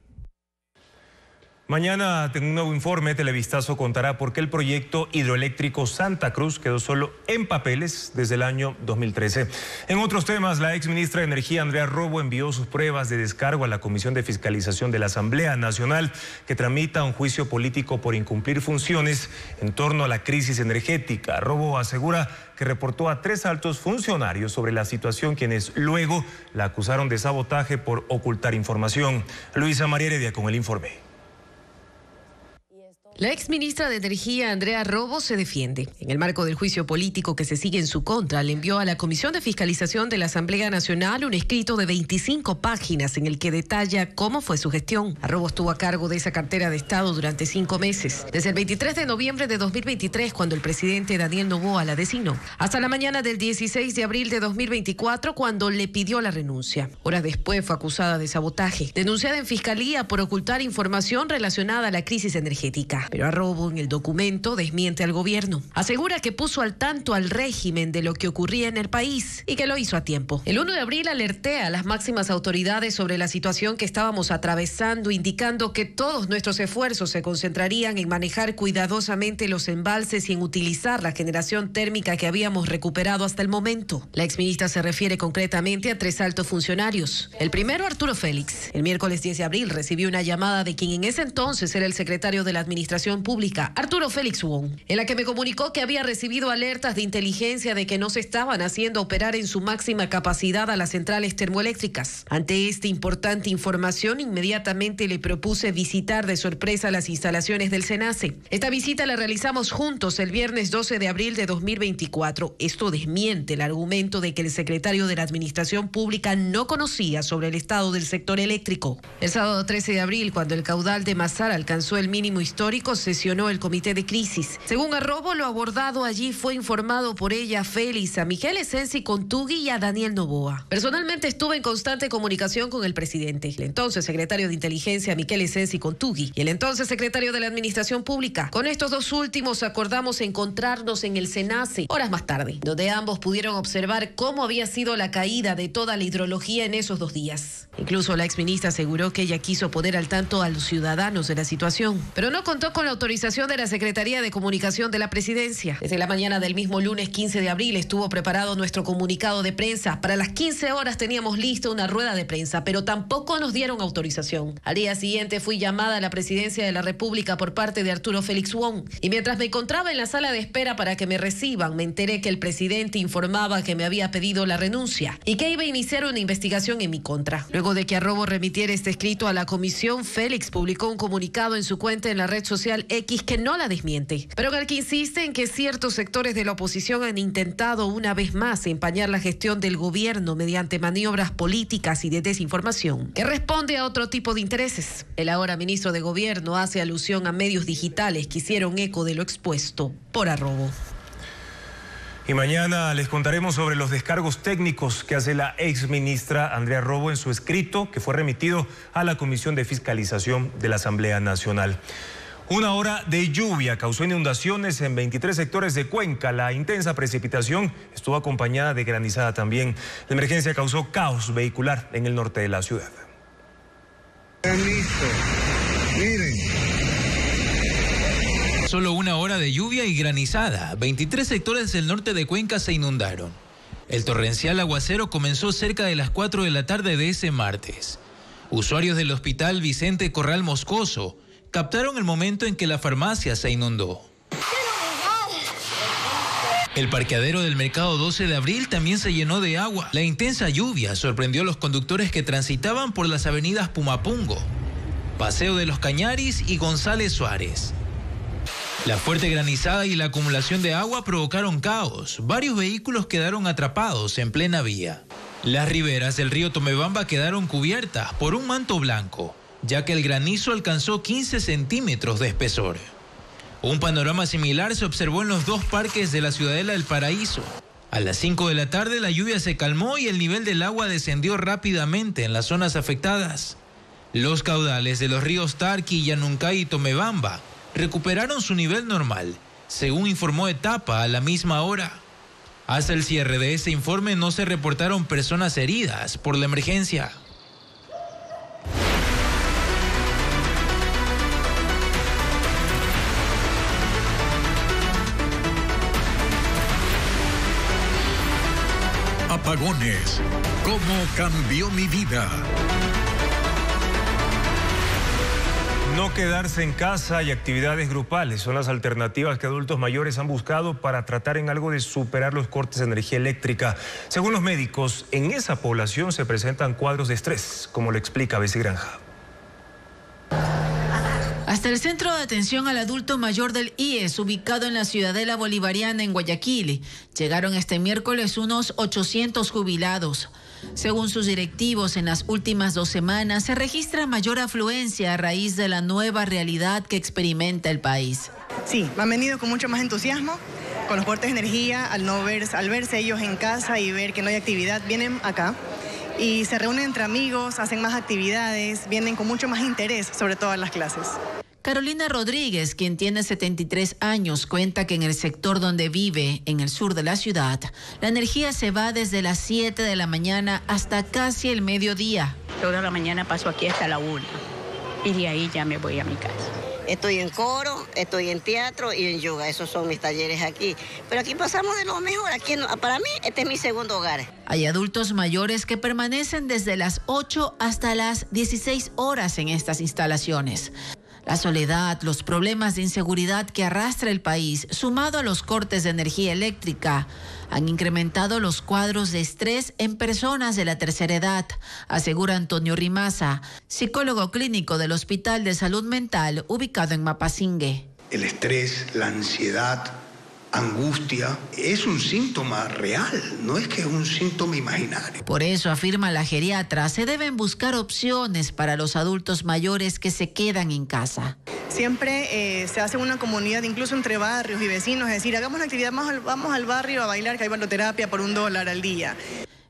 Speaker 1: Mañana, en un nuevo informe, Televistazo contará por qué el proyecto hidroeléctrico Santa Cruz quedó solo en papeles desde el año 2013. En otros temas, la exministra de Energía, Andrea Robo, envió sus pruebas de descargo a la Comisión de Fiscalización de la Asamblea Nacional, que tramita un juicio político por incumplir funciones en torno a la crisis energética. Robo asegura que reportó a 3 altos funcionarios sobre la situación, quienes luego la acusaron de sabotaje por ocultar información. Luisa María Heredia con el informe.
Speaker 20: La exministra de Energía, Andrea Robo, se defiende. En el marco del juicio político que se sigue en su contra, le envió a la Comisión de Fiscalización de la Asamblea Nacional un escrito de 25 páginas en el que detalla cómo fue su gestión. Robo estuvo a cargo de esa cartera de Estado durante 5 meses, desde el 23 de noviembre de 2023, cuando el presidente Daniel Noboa la designó, hasta la mañana del 16 de abril de 2024, cuando le pidió la renuncia. Horas después fue acusada de sabotaje, denunciada en Fiscalía por ocultar información relacionada a la crisis energética. Pero a Robo, en el documento, desmiente al gobierno. Asegura que puso al tanto al régimen de lo que ocurría en el país y que lo hizo a tiempo. El 1 de abril alerté a las máximas autoridades sobre la situación que estábamos atravesando, indicando que todos nuestros esfuerzos se concentrarían en manejar cuidadosamente los embalses y en utilizar la generación térmica que habíamos recuperado hasta el momento. La exministra se refiere concretamente a 3 altos funcionarios. El primero, Arturo Félix. El miércoles 10 de abril recibió una llamada de quien en ese entonces era el secretario de la Administración Pública, Arturo Félix Wong, en la que me comunicó que había recibido alertas de inteligencia de que no se estaban haciendo operar en su máxima capacidad a las centrales termoeléctricas. Ante esta importante información, inmediatamente le propuse visitar de sorpresa las instalaciones del SENACE. Esta visita la realizamos juntos el viernes 12 de abril de 2024. Esto desmiente el argumento de que el secretario de la Administración Pública no conocía sobre el estado del sector eléctrico. El sábado 13 de abril, cuando el caudal de Masar alcanzó el mínimo histórico, sesionó el comité de crisis. Según Arrobo, lo abordado allí fue informado por ella, Félix, a Miguel Esensi Contugui y a Daniel Noboa. Personalmente estuve en constante comunicación con el presidente, el entonces secretario de Inteligencia, Miguel Esensi Contugui, y el entonces secretario de la Administración Pública. Con estos 2 últimos acordamos encontrarnos en el SENACE horas más tarde, donde ambos pudieron observar cómo había sido la caída de toda la hidrología en esos 2 días. Incluso la exministra aseguró que ella quiso poner al tanto a los ciudadanos de la situación, pero no contó con la autorización de la Secretaría de Comunicación de la Presidencia. Desde la mañana del mismo lunes 15 de abril estuvo preparado nuestro comunicado de prensa. Para las 15 horas teníamos lista una rueda de prensa, pero tampoco nos dieron autorización. Al día siguiente fui llamada a la Presidencia de la República por parte de Arturo Félix Wong, y mientras me encontraba en la sala de espera para que me reciban, me enteré que el presidente informaba que me había pedido la renuncia y que iba a iniciar una investigación en mi contra. Luego de que Arrobo remitiera este escrito a la comisión, Félix publicó un comunicado en su cuenta en la red social X que no la desmiente, pero en el que insiste en que ciertos sectores de la oposición han intentado una vez más empañar la gestión del gobierno mediante maniobras políticas y de desinformación, que responde a otro tipo de intereses. El ahora ministro de Gobierno hace alusión a medios digitales que hicieron eco de lo expuesto por Arrobo.
Speaker 1: Y mañana les contaremos sobre los descargos técnicos que hace la exministra Andrea Robo en su escrito que fue remitido a la Comisión de Fiscalización de la Asamblea Nacional. Una hora de lluvia causó inundaciones en 23 sectores de Cuenca. La intensa precipitación estuvo acompañada de granizada también. La emergencia causó caos vehicular en el norte de la ciudad.
Speaker 8: Listo. Miren.
Speaker 7: Solo una hora de lluvia y granizada. 23 sectores del norte de Cuenca se inundaron. El torrencial aguacero comenzó cerca de las 4 de la tarde de ese martes. Usuarios del Hospital Vicente Corral Moscoso captaron el momento en que la farmacia se inundó. El parqueadero del Mercado 12 de Abril también se llenó de agua. La intensa lluvia sorprendió a los conductores que transitaban por las avenidas Pumapungo, Paseo de los Cañaris y González Suárez. La fuerte granizada y la acumulación de agua provocaron caos. Varios vehículos quedaron atrapados en plena vía. Las riberas del río Tomebamba quedaron cubiertas por un manto blanco, ya que el granizo alcanzó 15 centímetros de espesor. Un panorama similar se observó en los 2 parques de la Ciudadela del Paraíso. A las 5 de la tarde la lluvia se calmó y el nivel del agua descendió rápidamente en las zonas afectadas. Los caudales de los ríos Tarqui, Yanuncay y Tomebamba recuperaron su nivel normal, según informó Etapa a la misma hora. Hasta el cierre de este informe no se reportaron personas heridas por la emergencia.
Speaker 2: Apagones. ¿Cómo cambió mi vida?
Speaker 1: No quedarse en casa y actividades grupales son las alternativas que adultos mayores han buscado para tratar en algo de superar los cortes de energía eléctrica. Según los médicos, en esa población se presentan cuadros de estrés, como lo explica Bessie Granja.
Speaker 16: Hasta el Centro de Atención al Adulto Mayor del IES, ubicado en la Ciudadela Bolivariana en Guayaquil, llegaron este miércoles unos 800 jubilados. Según sus directivos, en las últimas 2 semanas se registra mayor afluencia a raíz de la nueva realidad que experimenta el país.
Speaker 15: Sí, han venido con mucho más entusiasmo, con los cortes de energía, al verse ellos en casa y ver que no hay actividad, vienen acá y se reúnen entre amigos, hacen más actividades, vienen con mucho más interés sobre todas las clases.
Speaker 16: Carolina Rodríguez, quien tiene 73 años, cuenta que en el sector donde vive, en el sur de la ciudad, la energía se va desde las 7 de la mañana hasta casi el mediodía.
Speaker 17: Toda la mañana paso aquí hasta la 1 y de ahí ya me voy a mi casa.
Speaker 18: Estoy en coro, estoy en teatro y en yoga, esos son mis talleres aquí. Pero aquí pasamos de lo mejor, aquí para mí este es mi segundo hogar.
Speaker 16: Hay adultos mayores que permanecen desde las 8 hasta las 16 horas en estas instalaciones. La soledad, los problemas de inseguridad que arrastra el país, sumado a los cortes de energía eléctrica, han incrementado los cuadros de estrés en personas de la tercera edad, asegura Antonio Rimaza, psicólogo clínico del Hospital de Salud Mental ubicado en Mapasingue.
Speaker 24: El estrés, la ansiedad, angustia, es un síntoma real, no es que es un síntoma imaginario.
Speaker 16: Por eso, afirma la geriatra, se deben buscar opciones para los adultos mayores que se quedan en casa.
Speaker 15: Siempre se hace una comunidad, incluso entre barrios y vecinos, es decir, hagamos una actividad, vamos al barrio a bailar, que hay bailoterapia por $1 al día.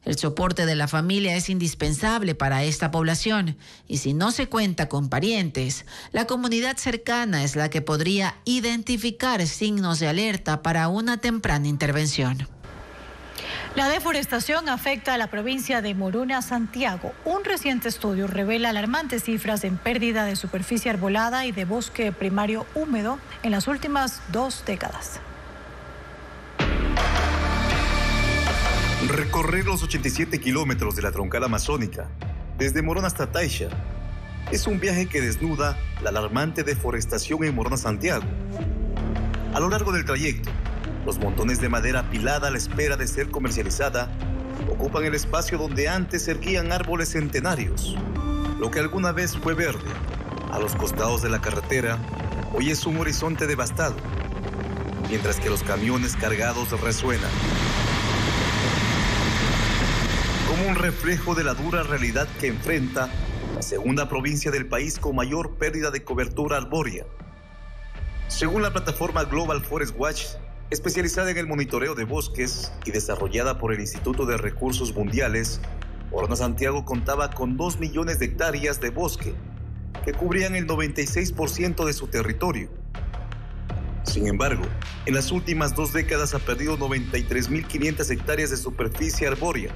Speaker 16: El soporte de la familia es indispensable para esta población y si no se cuenta con parientes, la comunidad cercana es la que podría identificar signos de alerta para una temprana intervención.
Speaker 13: La deforestación afecta a la provincia de Morona, Santiago. Un reciente estudio revela alarmantes cifras en pérdida de superficie arbolada y de bosque primario húmedo en las últimas 2 décadas.
Speaker 25: Recorrer los 87 kilómetros de la troncal amazónica, desde Morona hasta Taisha, es un viaje que desnuda la alarmante deforestación en Morona, Santiago. A lo largo del trayecto, los montones de madera apilada a la espera de ser comercializada ocupan el espacio donde antes se erguían árboles centenarios. Lo que alguna vez fue verde, a los costados de la carretera, hoy es un horizonte devastado, mientras que los camiones cargados resuenan como un reflejo de la dura realidad que enfrenta la segunda provincia del país con mayor pérdida de cobertura arbórea. Según la plataforma Global Forest Watch, especializada en el monitoreo de bosques y desarrollada por el Instituto de Recursos Mundiales, Morona, Santiago contaba con 2 millones de hectáreas de bosque, que cubrían el 96% de su territorio. Sin embargo, en las últimas 2 décadas ha perdido 93.500 hectáreas de superficie arbórea,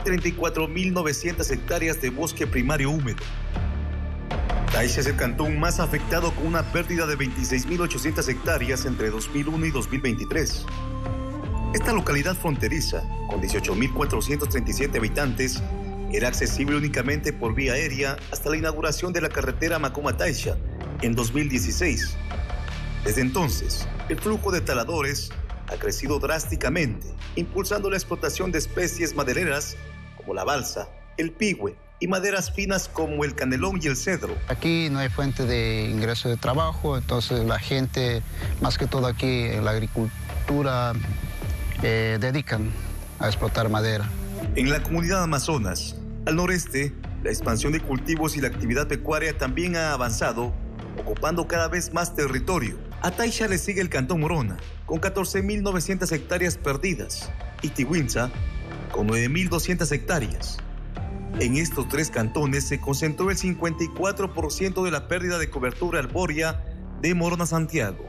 Speaker 25: 34.900 hectáreas de bosque primario húmedo. Taisha es el cantón más afectado con una pérdida de 26.800 hectáreas entre 2001 y 2023. Esta localidad fronteriza, con 18.437 habitantes, era accesible únicamente por vía aérea hasta la inauguración de la carretera Macoma-Taisha en 2016. Desde entonces, el flujo de taladores ha crecido drásticamente, impulsando la explotación de especies madereras como la balsa, el pigüe y maderas finas como el canelón y el cedro.
Speaker 26: Aquí no hay fuente de ingreso de trabajo, entonces la gente, más que todo aquí en la agricultura, dedican a explotar madera.
Speaker 25: En la comunidad Amazonas, al noreste, la expansión de cultivos y la actividad pecuaria también ha avanzado, ocupando cada vez más territorio. A Taisha le sigue el cantón Morona, con 14.900 hectáreas perdidas, y Tihuinza, con 9.200 hectáreas. En estos 3 cantones se concentró el 54% de la pérdida de cobertura arbórea de Morona, Santiago.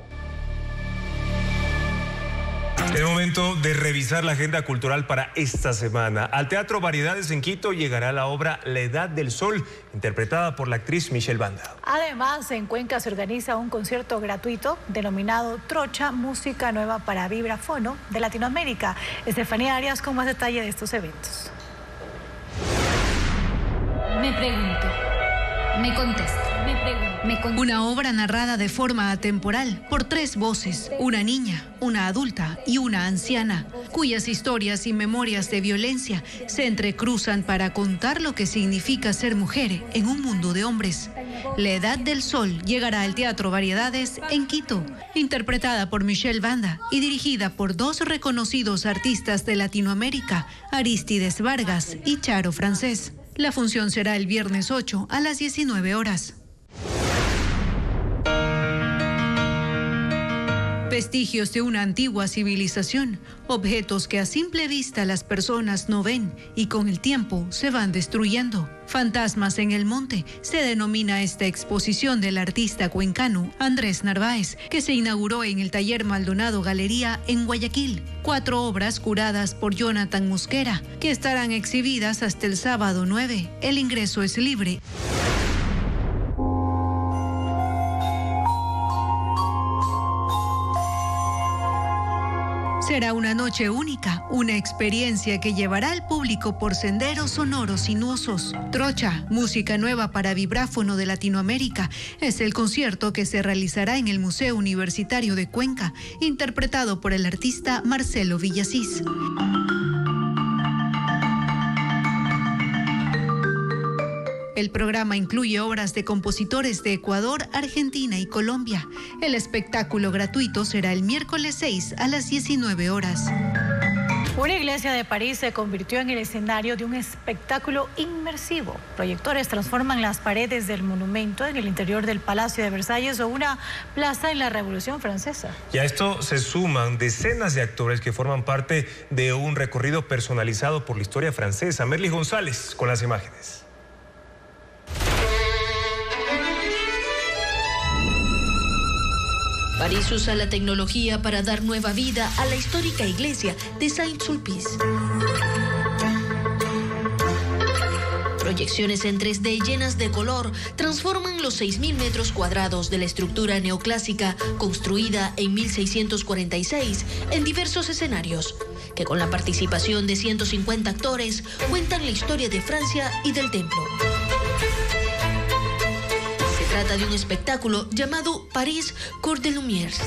Speaker 1: Es momento de revisar la agenda cultural para esta semana. Al Teatro Variedades en Quito llegará la obra La Edad del Sol, interpretada por la actriz Michelle Banda.
Speaker 13: Además, en Cuenca se organiza un concierto gratuito denominado Trocha, música nueva para vibrafono de Latinoamérica. Estefanía Arias con más detalle de estos eventos.
Speaker 3: Me pregunto, me contesto, me pregunto. Una obra narrada de forma atemporal por 3 voces, una niña, una adulta y una anciana, cuyas historias y memorias de violencia se entrecruzan para contar lo que significa ser mujer en un mundo de hombres. La Edad del Sol llegará al Teatro Variedades en Quito, interpretada por Michelle Banda y dirigida por 2 reconocidos artistas de Latinoamérica, Aristides Vargas y Charo Francés. La función será el viernes 8 a las 19 horas. Vestigios de una antigua civilización, objetos que a simple vista las personas no ven y con el tiempo se van destruyendo. Fantasmas en el monte se denomina esta exposición del artista cuencano Andrés Narváez, que se inauguró en el Taller Maldonado Galería en Guayaquil. 4 obras curadas por Jonathan Mosquera, que estarán exhibidas hasta el sábado 9. El ingreso es libre. Será una noche única, una experiencia que llevará al público por senderos sonoros sinuosos. Trocha, música nueva para vibráfono de Latinoamérica, es el concierto que se realizará en el Museo Universitario de Cuenca, interpretado por el artista Marcelo Villasís. El programa incluye obras de compositores de Ecuador, Argentina y Colombia. El espectáculo gratuito será el miércoles 6 a las 19 horas.
Speaker 13: Una iglesia de París se convirtió en el escenario de un espectáculo inmersivo. Proyectores transforman las paredes del monumento en el interior del Palacio de Versalles o una plaza en la Revolución Francesa.
Speaker 1: Y a esto se suman decenas de actores que forman parte de un recorrido personalizado por la historia francesa. Merly González con las imágenes.
Speaker 4: París usa la tecnología para dar nueva vida a la histórica iglesia de Saint-Sulpice. Proyecciones en 3D llenas de color transforman los 6.000 metros cuadrados de la estructura neoclásica construida en 1646 en diversos escenarios, que con la participación de 150 actores cuentan la historia de Francia y del templo. Se trata de un espectáculo llamado París Cours des Lumières.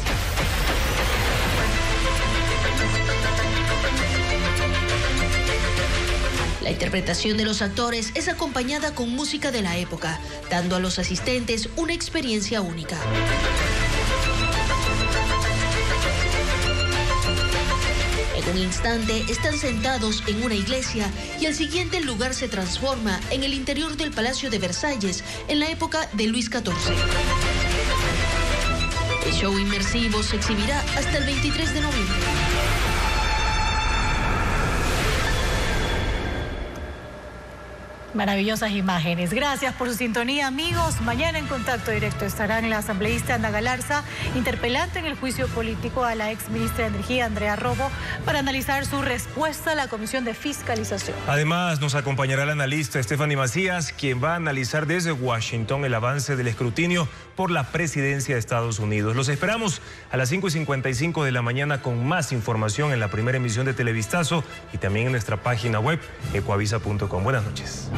Speaker 4: La interpretación de los actores es acompañada con música de la época, dando a los asistentes una experiencia única. En un instante están sentados en una iglesia y al siguiente el lugar se transforma en el interior del Palacio de Versalles en la época de Luis XIV. El show inmersivo se exhibirá hasta el 23 de noviembre.
Speaker 13: Maravillosas imágenes. Gracias por su sintonía, amigos. Mañana en Contacto Directo estarán la asambleísta Ana Galarza, interpelante en el juicio político a la exministra de Energía, Andrea Robo, para analizar su respuesta a la Comisión de Fiscalización.
Speaker 1: Además, nos acompañará la analista Stephanie Macías, quien va a analizar desde Washington el avance del escrutinio por la presidencia de Estados Unidos. Los esperamos a las 5:55 de la mañana con más información en la primera emisión de Televistazo y también en nuestra página web ecuavisa.com. Buenas noches.